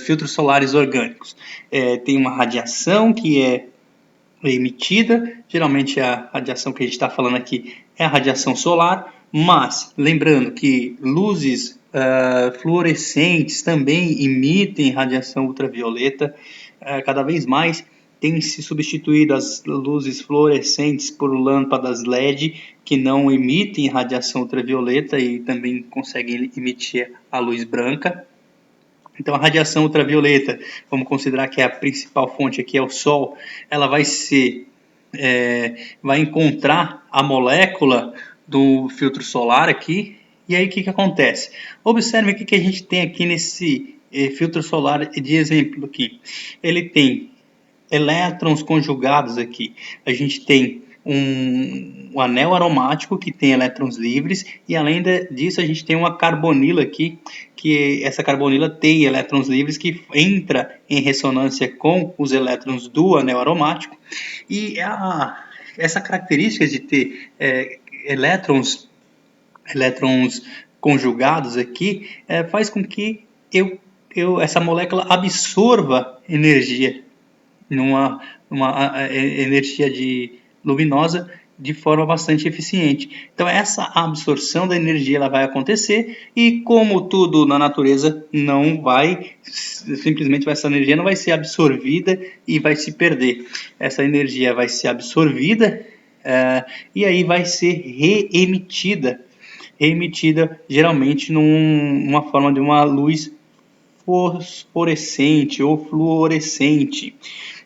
filtros solares orgânicos? Tem uma radiação que é emitida, geralmente a radiação que a gente está falando aqui é a radiação solar, mas lembrando que luzes fluorescentes também emitem radiação ultravioleta. Cada vez mais tem se substituído as luzes fluorescentes por lâmpadas LED que não emitem radiação ultravioleta e também conseguem emitir a luz branca. Então a radiação ultravioleta, vamos considerar que é a principal fonte aqui é o Sol, ela vai vai encontrar a molécula do filtro solar aqui, e aí o que acontece? Observe o que a gente tem aqui nesse filtro solar de exemplo aqui. Ele tem elétrons conjugados aqui. A gente tem um anel aromático que tem elétrons livres, e além disso a gente tem uma carbonila aqui, que essa carbonila tem elétrons livres que entra em ressonância com os elétrons do anel aromático, e essa característica de ter elétrons conjugados aqui faz com que essa molécula absorva energia numa energia luminosa de forma bastante eficiente. Então essa absorção da energia ela vai acontecer e como tudo na natureza não vai, simplesmente essa energia não vai ser absorvida e vai se perder. Essa energia vai ser absorvida e aí vai ser reemitida geralmente numa forma de uma luz fosforescente ou fluorescente.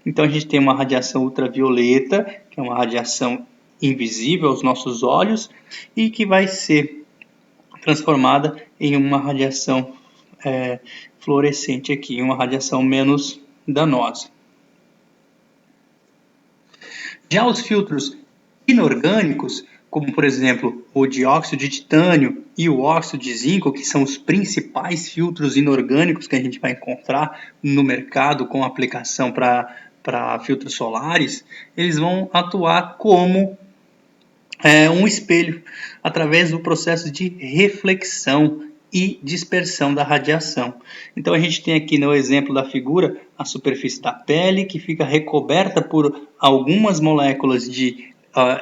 Então a gente tem uma radiação ultravioleta, que é uma radiação invisível aos nossos olhos e que vai ser transformada em uma radiação fluorescente aqui, uma radiação menos danosa. Já os filtros inorgânicos, como por exemplo o dióxido de titânio e o óxido de zinco, que são os principais filtros inorgânicos que a gente vai encontrar no mercado com aplicação para filtros solares, eles vão atuar como um espelho através do processo de reflexão e dispersão da radiação. Então a gente tem aqui no exemplo da figura a superfície da pele que fica recoberta por algumas moléculas de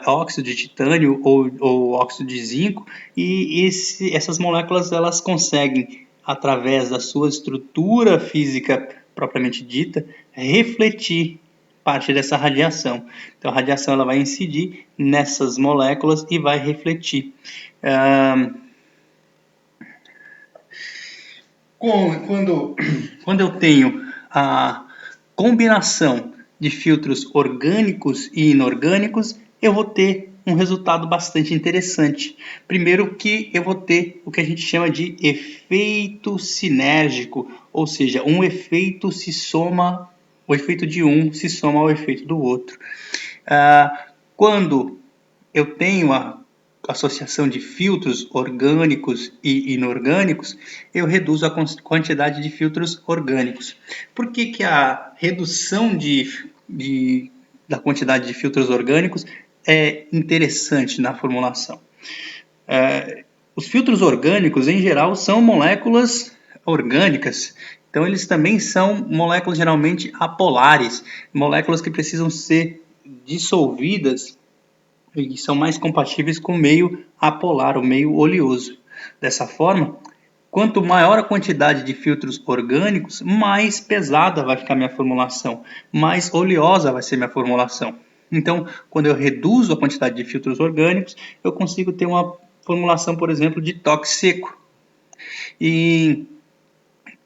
óxido de titânio ou óxido de zinco e essas moléculas elas conseguem através da sua estrutura física propriamente dita refletir parte dessa radiação. Então a radiação ela vai incidir nessas moléculas e vai refletir. Quando eu tenho a combinação de filtros orgânicos e inorgânicos, eu vou ter um resultado bastante interessante. Primeiro que eu vou ter o que a gente chama de efeito sinérgico, ou seja, um efeito se soma, o efeito de um se soma ao efeito do outro. Quando eu tenho a associação de filtros orgânicos e inorgânicos, eu reduzo a quantidade de filtros orgânicos. Por que a redução da quantidade de filtros orgânicos é interessante na formulação? Os filtros orgânicos, em geral, são moléculas orgânicas. Então, eles também são moléculas geralmente apolares, moléculas que precisam ser dissolvidas e são mais compatíveis com o meio apolar, o meio oleoso. Dessa forma, quanto maior a quantidade de filtros orgânicos, mais pesada vai ficar minha formulação, mais oleosa vai ser minha formulação. Então, quando eu reduzo a quantidade de filtros orgânicos, eu consigo ter uma formulação, por exemplo, de toque seco. E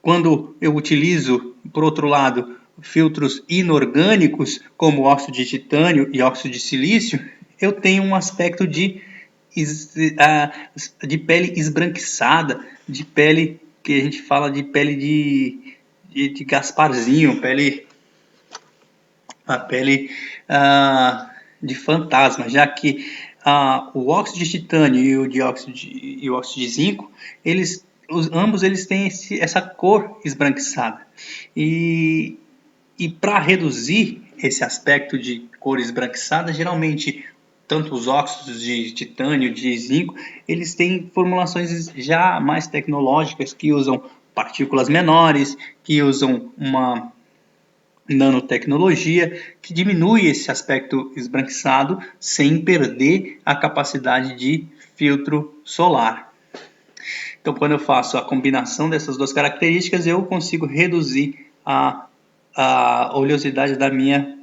quando eu utilizo, por outro lado, filtros inorgânicos, como óxido de titânio e óxido de silício, eu tenho um aspecto de pele esbranquiçada, de pele que a gente fala de pele de Gasparzinho, a pele de fantasma, já que o óxido de titânio e o óxido de zinco, ambos eles têm essa cor esbranquiçada. E para reduzir esse aspecto de cor esbranquiçada, geralmente tanto os óxidos de titânio, de zinco, eles têm formulações já mais tecnológicas que usam partículas menores, que usam uma nanotecnologia que diminui esse aspecto esbranquiçado sem perder a capacidade de filtro solar. Então, quando eu faço a combinação dessas duas características, eu consigo reduzir a oleosidade da minha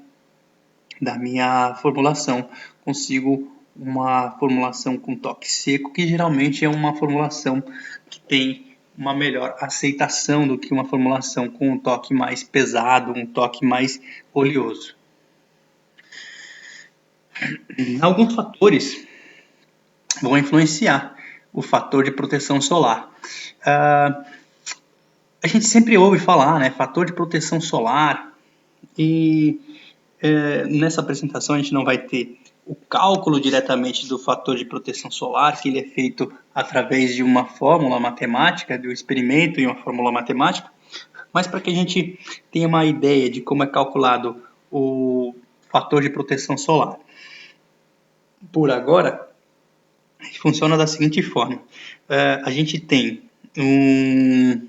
formulação. Consigo uma formulação com toque seco, que geralmente é uma formulação que tem uma melhor aceitação do que uma formulação com um toque mais pesado, um toque mais oleoso. Alguns fatores vão influenciar o fator de proteção solar. A gente sempre ouve falar, né, fator de proteção solar, e nessa apresentação a gente não vai ter o cálculo diretamente do fator de proteção solar, que ele é feito através de uma fórmula matemática, de um experimento em uma fórmula matemática, mas para que a gente tenha uma ideia de como é calculado o fator de proteção solar. Por agora, funciona da seguinte forma. A gente tem um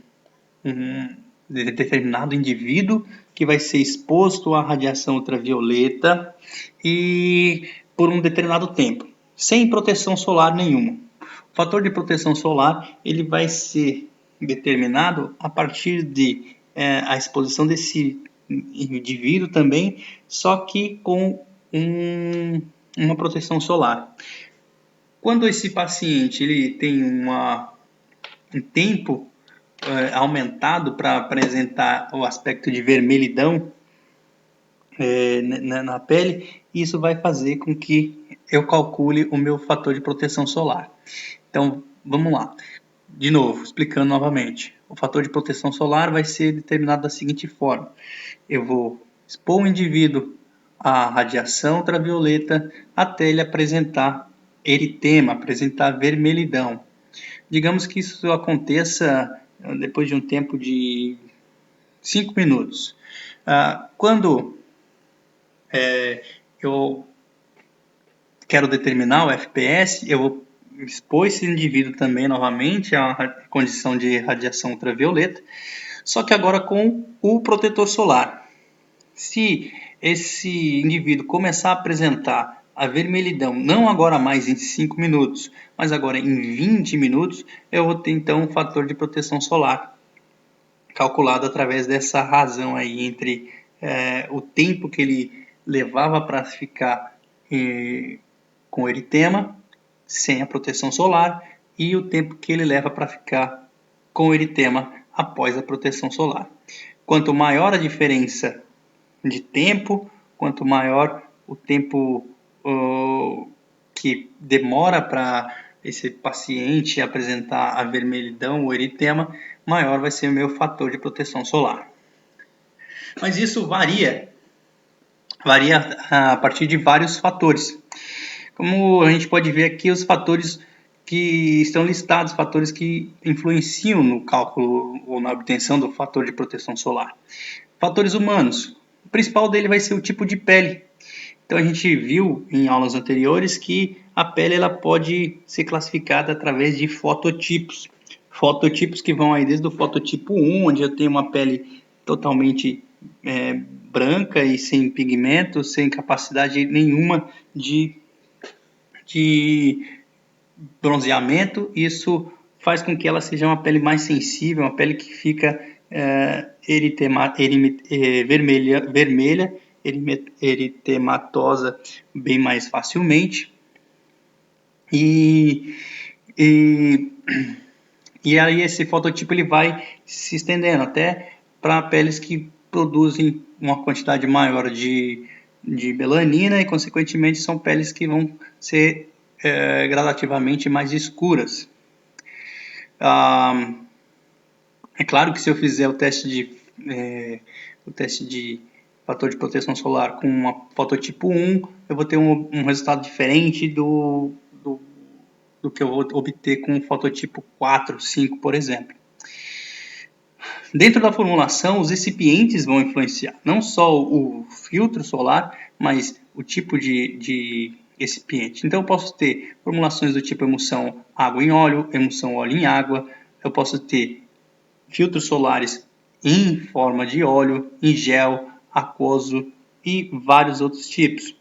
determinado indivíduo que vai ser exposto à radiação ultravioleta e por um determinado tempo, sem proteção solar nenhuma. O fator de proteção solar ele vai ser determinado a partir de a exposição desse indivíduo também, só que com uma proteção solar. Quando esse paciente ele tem um tempo aumentado para apresentar o aspecto de vermelhidão na pele, isso vai fazer com que eu calcule o meu fator de proteção solar. Então, vamos lá. De novo, explicando novamente. O fator de proteção solar vai ser determinado da seguinte forma. Eu vou expor o indivíduo à radiação ultravioleta até ele apresentar eritema, apresentar vermelhidão. Digamos que isso aconteça depois de um tempo de 5 minutos. Quando eu quero determinar o FPS, eu vou expor esse indivíduo também novamente a condição de radiação ultravioleta, só que agora com o protetor solar. Se esse indivíduo começar a apresentar a vermelhidão, não agora mais em 5 minutos, mas agora em 20 minutos, eu vou ter então um fator de proteção solar calculado através dessa razão aí entre o tempo que ele levava para ficar com eritema, sem a proteção solar, e o tempo que ele leva para ficar com eritema após a proteção solar. Quanto maior a diferença de tempo, quanto maior o tempo que demora para esse paciente apresentar a vermelhidão, o eritema, maior vai ser o meu fator de proteção solar. Mas isso varia a partir de vários fatores. Como a gente pode ver aqui, os fatores que estão listados, fatores que influenciam no cálculo ou na obtenção do fator de proteção solar. Fatores humanos. O principal dele vai ser o tipo de pele. Então a gente viu em aulas anteriores que a pele ela pode ser classificada através de fototipos. Fototipos que vão aí desde o fototipo 1, onde eu tenho uma pele totalmente branca e sem pigmento, sem capacidade nenhuma de bronzeamento. Isso faz com que ela seja uma pele mais sensível, uma pele que fica vermelha, eritematosa bem mais facilmente. E aí esse fototipo ele vai se estendendo até para peles que produzem uma quantidade maior de melanina e, consequentemente, são peles que vão ser gradativamente mais escuras. É claro que se eu fizer o teste de fator de proteção solar com uma fototipo 1, eu vou ter um resultado diferente do que eu vou obter com o fototipo 4, 5, por exemplo. Dentro da formulação, os recipientes vão influenciar, não só o filtro solar, mas o tipo de recipiente. Então, eu posso ter formulações do tipo emulsão água em óleo, emulsão óleo em água. Eu posso ter filtros solares em forma de óleo, em gel, aquoso e vários outros tipos.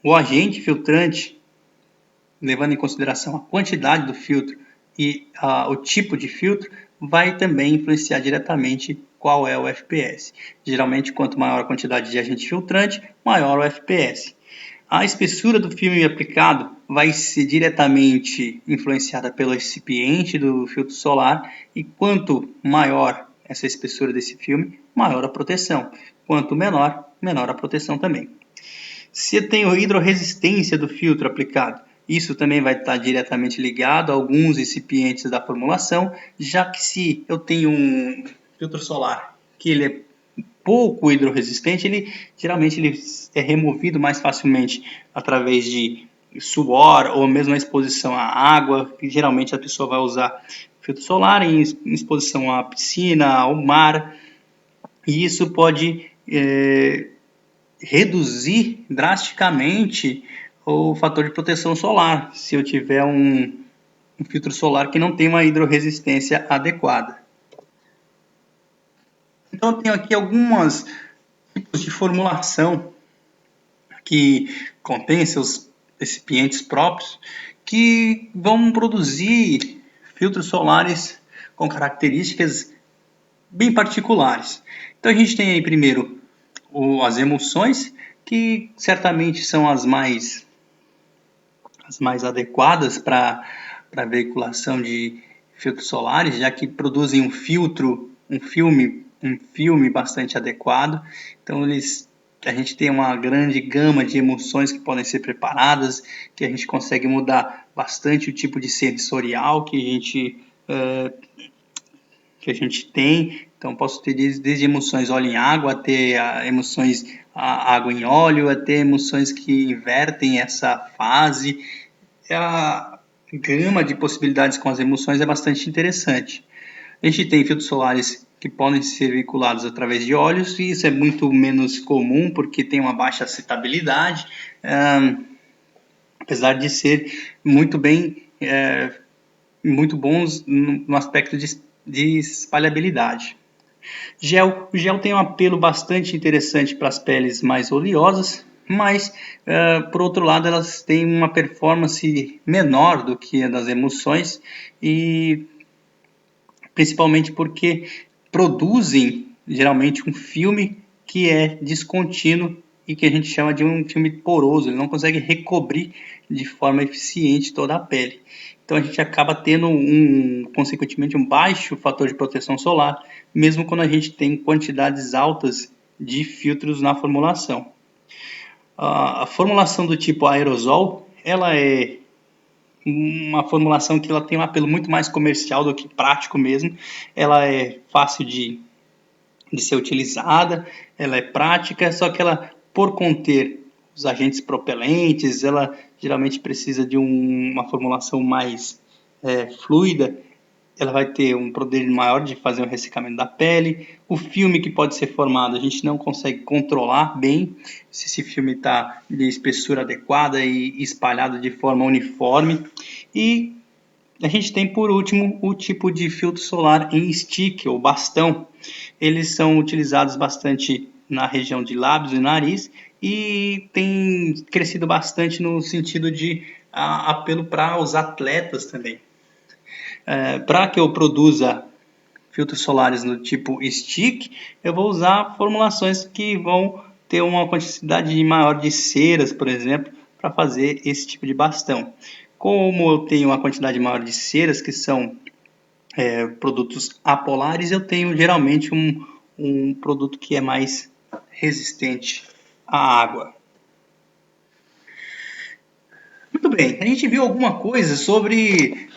O agente filtrante, levando em consideração a quantidade do filtro e o tipo de filtro, vai também influenciar diretamente qual é o FPS. Geralmente, quanto maior a quantidade de agente filtrante, maior o FPS. A espessura do filme aplicado vai ser diretamente influenciada pelo recipiente do filtro solar, e quanto maior essa espessura desse filme, maior a proteção. Quanto menor, menor a proteção também. Se eu tenho hidrorresistência do filtro aplicado, isso também vai estar diretamente ligado a alguns recipientes da formulação, já que se eu tenho um filtro solar que ele é pouco hidrorresistente, geralmente ele é removido mais facilmente através de suor ou mesmo a exposição à água. Geralmente a pessoa vai usar filtro solar em exposição à piscina, ao mar, e isso pode reduzir drasticamente o fator de proteção solar, se eu tiver um filtro solar que não tem uma hidrorresistência adequada. Então eu tenho aqui alguns tipos de formulação que contém seus recipientes próprios, que vão produzir filtros solares com características bem particulares. Então a gente tem aí primeiro as emulsões, que certamente são as mais adequadas para a veiculação de filtros solares, já que produzem um filme bastante adequado. Então a gente tem uma grande gama de emulsões que podem ser preparadas, que a gente consegue mudar bastante o tipo de sensorial que a gente tem. Então posso ter desde emulsões óleo em água até emulsões água em óleo, até emulsões que invertem essa fase. A gama de possibilidades com as emulsões é bastante interessante. A gente tem filtros solares que podem ser veiculados através de óleos, e isso é muito menos comum porque tem uma baixa aceitabilidade, apesar de ser muito bons no aspecto de espalhabilidade. O gel tem um apelo bastante interessante para as peles mais oleosas, mas, por outro lado, elas têm uma performance menor do que a das emulsões, e principalmente porque produzem geralmente um filme que é descontínuo e que a gente chama de um filme poroso. Ele não consegue recobrir de forma eficiente toda a pele. Então a gente acaba tendo consequentemente um baixo fator de proteção solar, mesmo quando a gente tem quantidades altas de filtros na formulação. A formulação do tipo aerosol, ela é uma formulação que ela tem um apelo muito mais comercial do que prático mesmo. Ela é fácil de ser utilizada, ela é prática, só que ela, por conter os agentes propelentes, ela geralmente precisa de uma formulação mais fluida. Ela vai ter um poder maior de fazer o ressecamento da pele. O filme que pode ser formado, a gente não consegue controlar bem se esse filme está de espessura adequada e espalhado de forma uniforme. E a gente tem, por último, o tipo de filtro solar em stick ou bastão. Eles são utilizados bastante na região de lábios e nariz e tem crescido bastante no sentido de apelo para os atletas também. Para que eu produza filtros solares no tipo stick, eu vou usar formulações que vão ter uma quantidade maior de ceras, por exemplo, para fazer esse tipo de bastão. Como eu tenho uma quantidade maior de ceras, que são produtos apolares, eu tenho geralmente um produto que é mais resistente à água. Muito bem, a gente viu alguma coisa sobre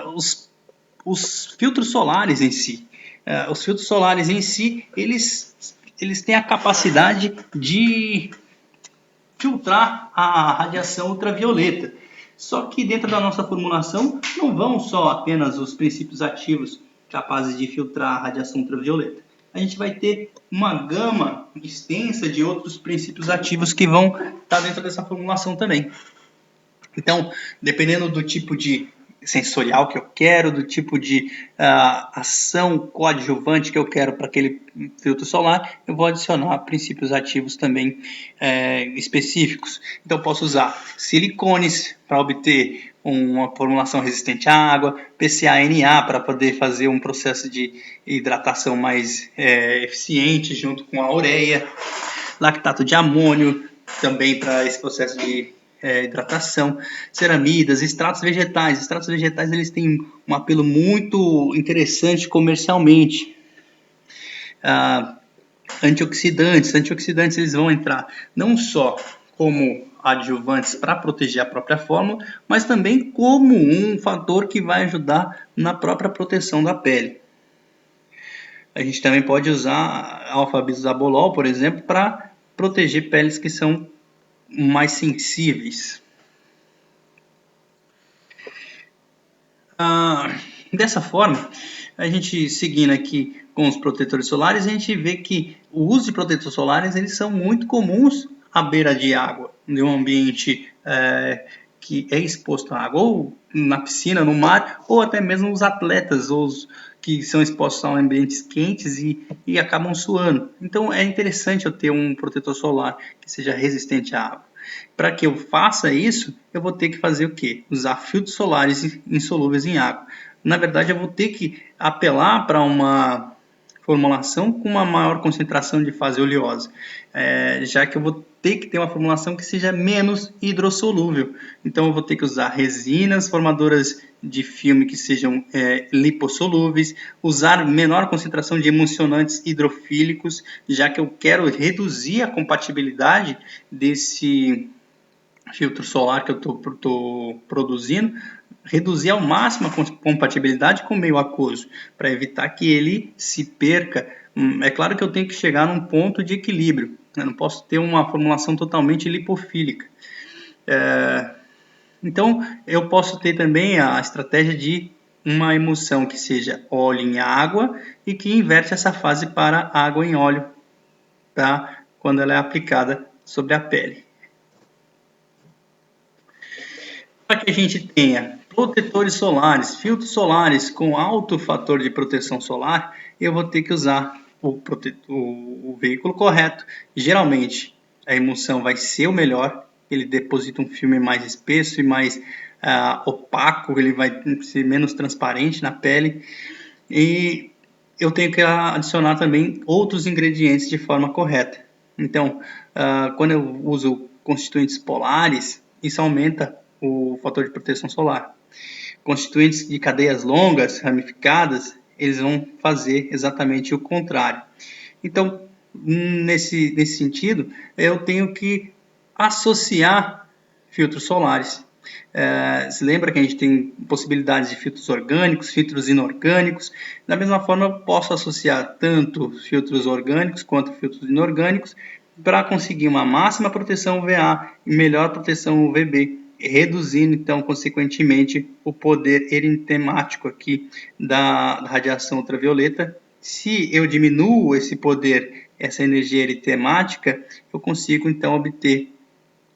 os filtros solares em si. Os filtros solares em si, eles têm a capacidade de filtrar a radiação ultravioleta. Só que dentro da nossa formulação não vão só apenas os princípios ativos capazes de filtrar a radiação ultravioleta. A gente vai ter uma gama extensa de outros princípios ativos que vão estar dentro dessa formulação também. Então, dependendo do tipo de sensorial que eu quero, do tipo de ação coadjuvante que eu quero para aquele filtro solar, eu vou adicionar princípios ativos também específicos. Então, posso usar silicones para obter uma formulação resistente à água, PCA-NA para poder fazer um processo de hidratação mais eficiente junto com a ureia, lactato de amônio também para esse processo de hidratação, ceramidas, extratos vegetais. Extratos vegetais eles têm um apelo muito interessante comercialmente. Antioxidantes eles vão entrar não só como adjuvantes para proteger a própria fórmula, mas também como um fator que vai ajudar na própria proteção da pele. A gente também pode usar alfa-bisabolol, por exemplo, para proteger peles que são mais sensíveis. Dessa forma, a gente seguindo aqui com os protetores solares, a gente vê que o uso de protetores solares eles são muito comuns à beira de água, de um ambiente que é exposto à água, ou na piscina, no mar, ou até mesmo os atletas, ou que são expostos a ambientes quentes e acabam suando. Então é interessante eu ter um protetor solar que seja resistente à água. Para que eu faça isso, eu vou ter que fazer o quê? Usar filtros solares insolúveis em água. Na verdade, eu vou ter que apelar para uma formulação com uma maior concentração de fase oleosa, já que eu vou ter que ter uma formulação que seja menos hidrossolúvel. Então eu vou ter que usar resinas formadoras de filme que sejam lipossolúveis, usar menor concentração de emulsionantes hidrofílicos, já que eu quero reduzir a compatibilidade desse filtro solar que eu estou produzindo, reduzir ao máximo a compatibilidade com o meio aquoso, para evitar que ele se perca. É claro que eu tenho que chegar num ponto de equilíbrio, eu não posso ter uma formulação totalmente lipofílica. Então, eu posso ter também a estratégia de uma emulsão que seja óleo em água e que inverte essa fase para água em óleo, tá? Quando ela é aplicada sobre a pele. Para que a gente tenha protetores solares, filtros solares com alto fator de proteção solar, eu vou ter que usar o veículo correto. Geralmente, a emulsão vai ser o melhor, ele deposita um filme mais espesso e mais opaco, ele vai ser menos transparente na pele. E eu tenho que adicionar também outros ingredientes de forma correta. Então, quando eu uso constituintes polares, isso aumenta o fator de proteção solar. Constituintes de cadeias longas, ramificadas, eles vão fazer exatamente o contrário. Então, nesse sentido, eu tenho que associar filtros solares. Se lembra que a gente tem possibilidades de filtros orgânicos, filtros inorgânicos. Da mesma forma, eu posso associar tanto filtros orgânicos quanto filtros inorgânicos para conseguir uma máxima proteção UVA e melhor proteção UVB, reduzindo, então, consequentemente, o poder eritemático aqui da radiação ultravioleta. Se eu diminuo esse poder, essa energia eritemática, eu consigo, então, obter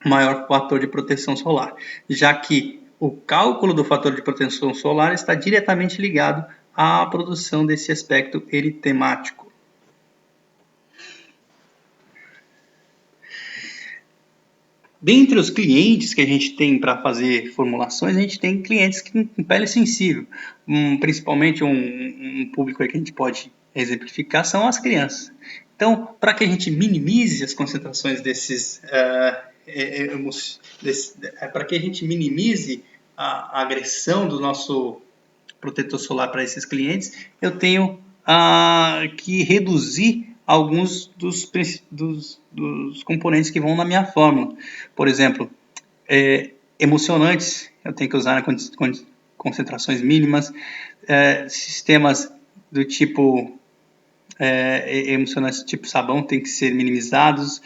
maior fator de proteção solar, já que o cálculo do fator de proteção solar está diretamente ligado à produção desse aspecto eritemático. Dentre os clientes que a gente tem para fazer formulações, a gente tem clientes com pele sensível, principalmente um público que a gente pode exemplificar são as crianças. Então, para que a gente minimize as concentrações para que a gente minimize a agressão do nosso protetor solar para esses clientes, eu tenho que reduzir alguns dos componentes que vão na minha fórmula. Por exemplo, emulsionantes, eu tenho que usar concentrações mínimas, sistemas do tipo emulsionantes tipo sabão tem que ser minimizados,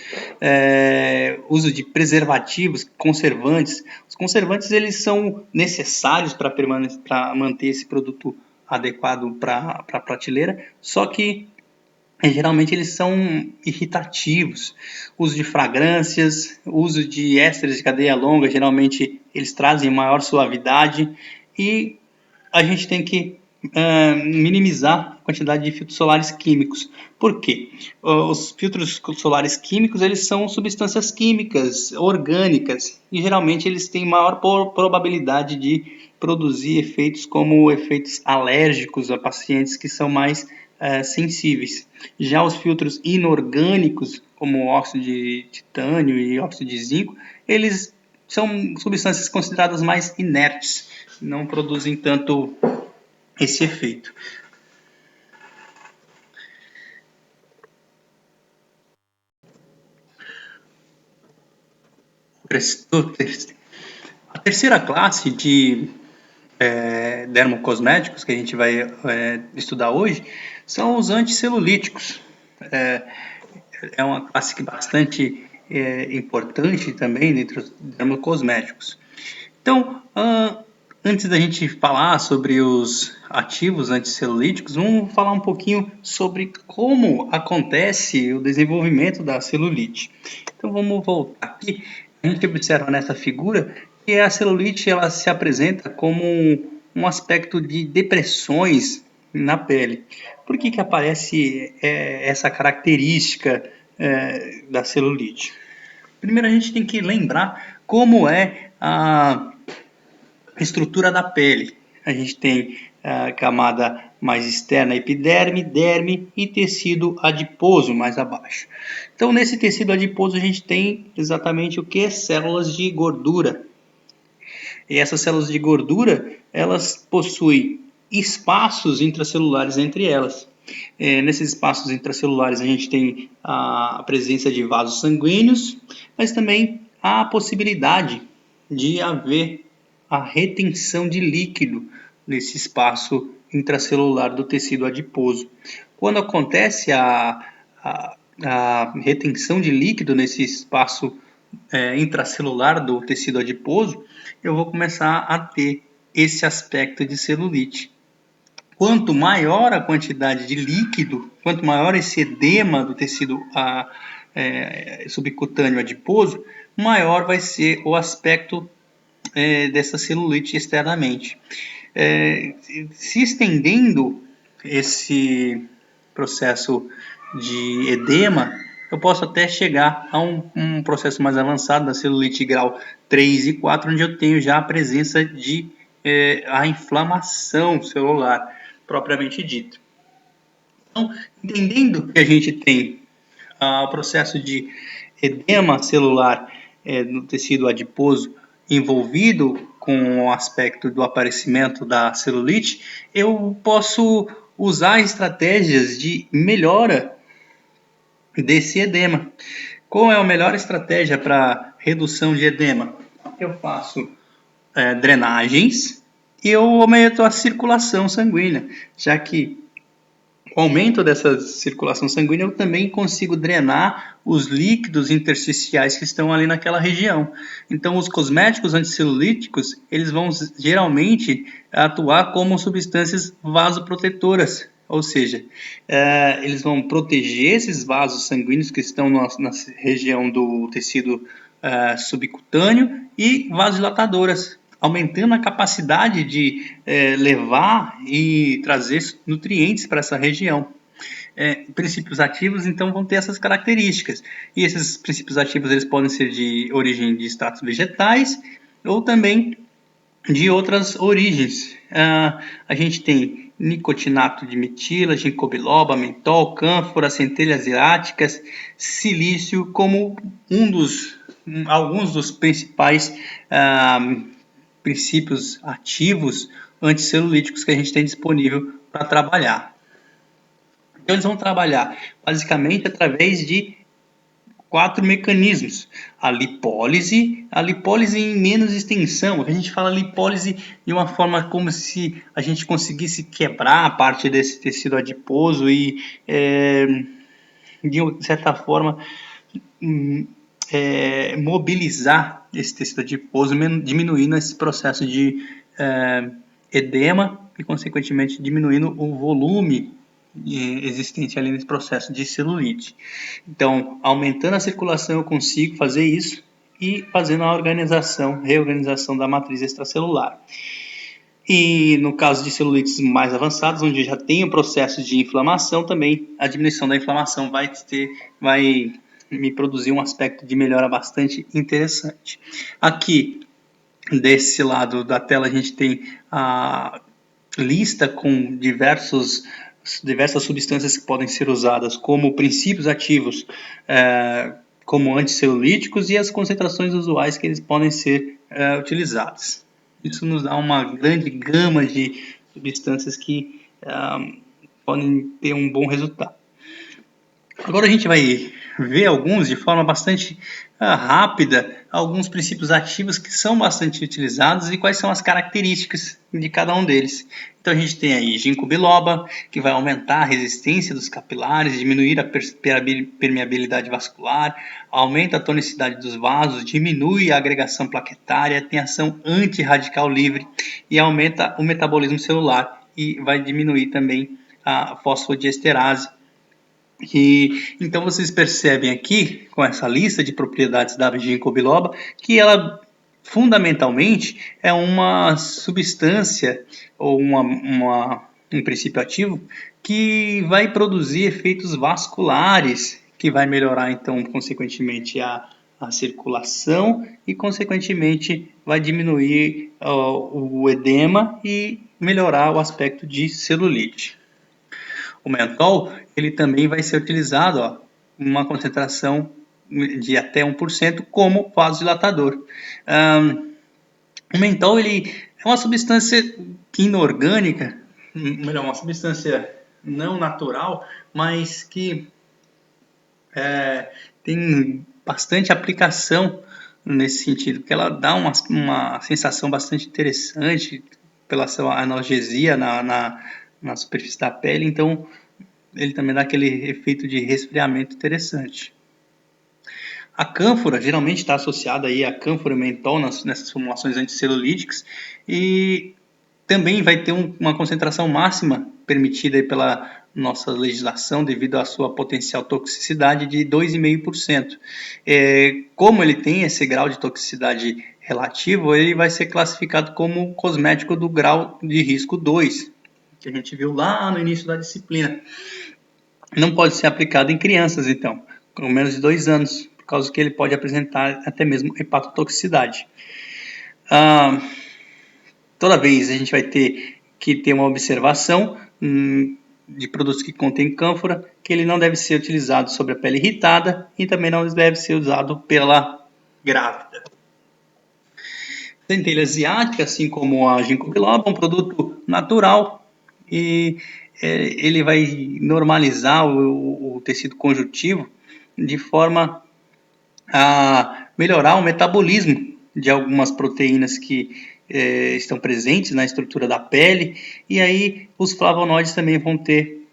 uso de preservativos, conservantes. Os conservantes eles são necessários para manter esse produto adequado para a prateleira, só que geralmente eles são irritativos. Uso de fragrâncias, uso de ésteres de cadeia longa, geralmente eles trazem maior suavidade e a gente tem que minimizar a quantidade de filtros solares químicos. Por quê? Os filtros solares químicos eles são substâncias químicas orgânicas e geralmente eles têm maior probabilidade de produzir efeitos como efeitos alérgicos a pacientes que são mais sensíveis. Já os filtros inorgânicos, como óxido de titânio e óxido de zinco, eles são substâncias consideradas mais inertes, não produzem tanto esse efeito. A terceira classe de dermocosméticos que a gente vai estudar hoje são os anticelulíticos. É uma classe bastante importante também dentro dos dermocosméticos. Então, antes da gente falar sobre os ativos anticelulíticos, vamos falar um pouquinho sobre como acontece o desenvolvimento da celulite. Então, vamos voltar aqui. A gente observa nessa figura que a celulite ela se apresenta como um aspecto de depressões na pele. Por que que aparece essa característica da celulite? Primeiro a gente tem que lembrar como é a estrutura da pele. A gente tem a camada mais externa, epiderme, derme e tecido adiposo mais abaixo. Então, nesse tecido adiposo a gente tem exatamente o que? Células de gordura. E essas células de gordura, elas possuem espaços intracelulares entre elas. Nesses espaços intracelulares a gente tem a presença de vasos sanguíneos, mas também há a possibilidade de haver a retenção de líquido nesse espaço intracelular do tecido adiposo. Quando acontece a retenção de líquido nesse espaço intracelular do tecido adiposo, eu vou começar a ter esse aspecto de celulite. Quanto maior a quantidade de líquido, quanto maior esse edema do tecido subcutâneo adiposo, maior vai ser o aspecto dessa celulite externamente. Se estendendo esse processo de edema, eu posso até chegar a um processo mais avançado da celulite grau 3 e 4, onde eu tenho já a presença de a inflamação celular, propriamente dito. Então, entendendo que a gente tem o processo de edema celular no tecido adiposo envolvido com o aspecto do aparecimento da celulite, eu posso usar estratégias de melhora desse edema. Qual é a melhor estratégia para redução de edema? Eu faço drenagens e eu aumento a circulação sanguínea, já que com o aumento dessa circulação sanguínea eu também consigo drenar os líquidos intersticiais que estão ali naquela região. Então os cosméticos anticelulíticos, eles vão geralmente atuar como substâncias vasoprotetoras, ou seja, eles vão proteger esses vasos sanguíneos que estão na região do tecido subcutâneo e vasodilatadoras, aumentando a capacidade de levar e trazer nutrientes para essa região. Princípios ativos, então, vão ter essas características. E esses princípios ativos eles podem ser de origem de extratos vegetais ou também de outras origens. A gente tem nicotinato de metila, ginkgo biloba, mentol, cânfora, centelhas asiáticas, silício como alguns dos principais princípios ativos anticelulíticos que a gente tem disponível para trabalhar. Então, eles vão trabalhar basicamente através de 4 mecanismos. A lipólise em menos extensão. A gente fala lipólise de uma forma como se a gente conseguisse quebrar a parte desse tecido adiposo e, de certa forma, mobilizar esse tecido adiposo, diminuindo esse processo de edema e, consequentemente, diminuindo o volume existente ali nesse processo de celulite. Então, aumentando a circulação eu consigo fazer isso e fazendo a reorganização da matriz extracelular. E no caso de celulites mais avançadas, onde já tem o processo de inflamação, também a diminuição da inflamação vai me produzir um aspecto de melhora bastante interessante. Aqui, desse lado da tela, a gente tem a lista com diversas substâncias que podem ser usadas como princípios ativos, como anticelulíticos e as concentrações usuais que eles podem ser utilizados. Isso nos dá uma grande gama de substâncias que podem ter um bom resultado. Agora a gente vai ver alguns de forma bastante rápida, alguns princípios ativos que são bastante utilizados e quais são as características de cada um deles. Então a gente tem aí ginkgo biloba, que vai aumentar a resistência dos capilares, diminuir a permeabilidade vascular, aumenta a tonicidade dos vasos, diminui a agregação plaquetária, tem ação antirradical livre e aumenta o metabolismo celular e vai diminuir também a fosfodiesterase. Então vocês percebem aqui, com essa lista de propriedades da ginkgo biloba, que ela fundamentalmente é uma substância ou uma um princípio ativo, que vai produzir efeitos vasculares, que vai melhorar, então, consequentemente, a circulação e, consequentemente, vai diminuir o edema e melhorar o aspecto de celulite. O mentol, ele também vai ser utilizado, uma concentração de até 1% como vasodilatador. O mentol, ele é uma substância inorgânica, melhor, uma substância não natural, mas que tem bastante aplicação nesse sentido, porque ela dá uma sensação bastante interessante pela sua analgesia na superfície da pele, então ele também dá aquele efeito de resfriamento interessante. A cânfora geralmente está associada aí a cânfora e mentol nessas formulações anticelulíticas e também vai ter uma concentração máxima permitida aí pela nossa legislação devido à sua potencial toxicidade de 2,5%. Como ele tem esse grau de toxicidade relativo, ele vai ser classificado como cosmético do grau de risco 2, que a gente viu lá no início da disciplina. Não pode ser aplicado em crianças, então, com menos de 2 anos, por causa que ele pode apresentar até mesmo hepatotoxicidade. Toda vez a gente vai ter que ter uma observação de produtos que contêm cânfora, que ele não deve ser utilizado sobre a pele irritada e também não deve ser usado pela grávida. Centelha asiática, assim como a ginkgo biloba, é um produto natural e ele vai normalizar o tecido conjuntivo de forma a melhorar o metabolismo de algumas proteínas que estão presentes na estrutura da pele, e aí os flavonoides também vão ter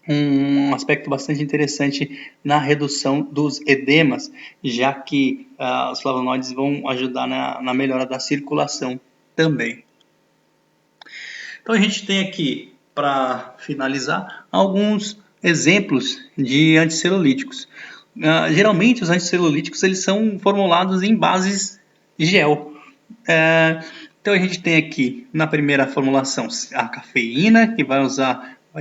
um aspecto bastante interessante na redução dos edemas, já que os flavonoides vão ajudar na melhora da circulação também. Então a gente tem aqui, para finalizar, alguns exemplos de anticelulíticos. Geralmente os anticelulíticos eles são formulados em bases gel. Então a gente tem aqui na primeira formulação a cafeína, que vai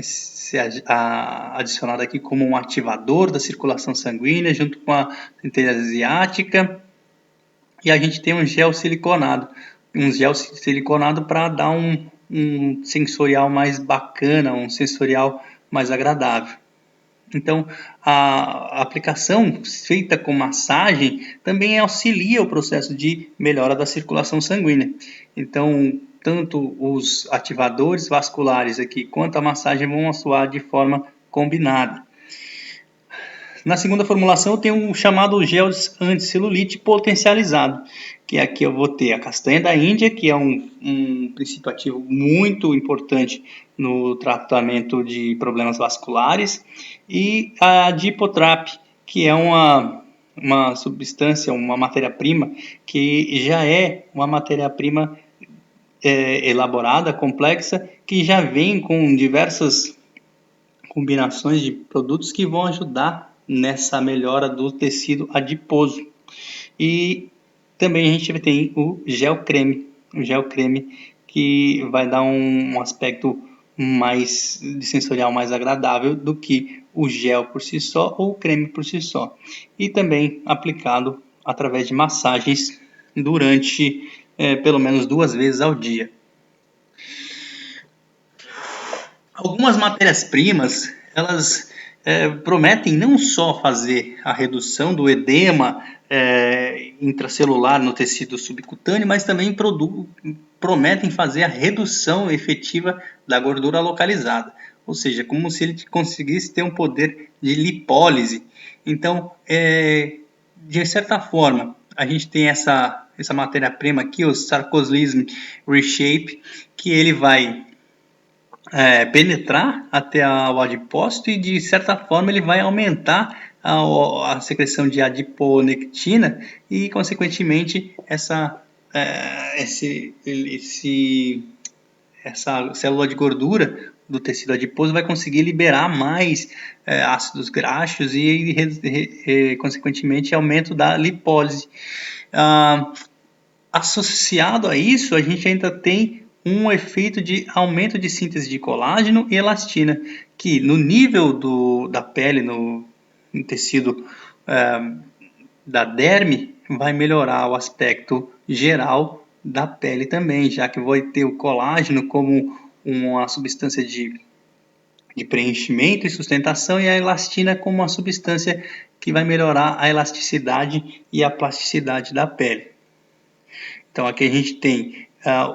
ser adicionada aqui como um ativador da circulação sanguínea junto com a centelha asiática, e a gente tem um gel siliconado para dar um sensorial mais bacana, um sensorial mais agradável. Então, a aplicação feita com massagem também auxilia o processo de melhora da circulação sanguínea. Então, tanto os ativadores vasculares aqui quanto a massagem vão atuar de forma combinada. Na segunda formulação eu tenho o chamado gel anticelulite potencializado, que aqui eu vou ter a castanha da Índia, que é um princípio ativo muito importante no tratamento de problemas vasculares, e a Dipotrap, que é uma substância, uma matéria-prima, que já é uma matéria-prima elaborada, complexa, que já vem com diversas combinações de produtos que vão ajudar nessa melhora do tecido adiposo. E também a gente tem o gel creme que vai dar um aspecto mais sensorial mais agradável do que o gel por si só ou o creme por si só. E também aplicado através de massagens durante pelo menos 2 vezes ao dia. Algumas matérias-primas, elas prometem não só fazer a redução do edema intracelular no tecido subcutâneo, mas também prometem fazer a redução efetiva da gordura localizada. Ou seja, como se ele conseguisse ter um poder de lipólise. Então, de certa forma, a gente tem essa matéria-prima aqui, o Sarcoslism Reshape, que ele vai penetrar até o adipócito e, de certa forma, ele vai aumentar a secreção de adiponectina e, consequentemente, essa célula de gordura do tecido adiposo vai conseguir liberar mais ácidos graxos e, consequentemente, aumento da lipólise. Associado a isso, a gente ainda tem um efeito de aumento de síntese de colágeno e elastina, que no nível da pele, no tecido da derme, vai melhorar o aspecto geral da pele também, já que vai ter o colágeno como uma substância de preenchimento e sustentação, e a elastina como uma substância que vai melhorar a elasticidade e a plasticidade da pele. Então aqui a gente tem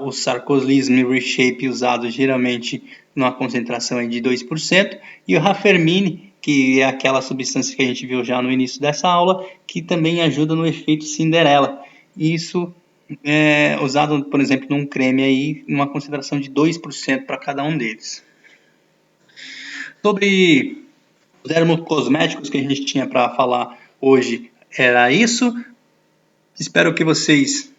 o Sarcoslism Reshape usado geralmente numa concentração de 2%, e o Raffermine, que é aquela substância que a gente viu já no início dessa aula, que também ajuda no efeito Cinderela. Isso é usado, por exemplo, num creme aí, numa concentração de 2% para cada um deles. Sobre os dermocosméticos que a gente tinha para falar hoje, era isso. Espero que vocês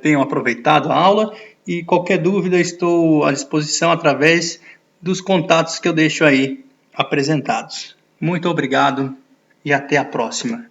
tenham aproveitado a aula, e qualquer dúvida estou à disposição através dos contatos que eu deixo aí apresentados. Muito obrigado e até a próxima.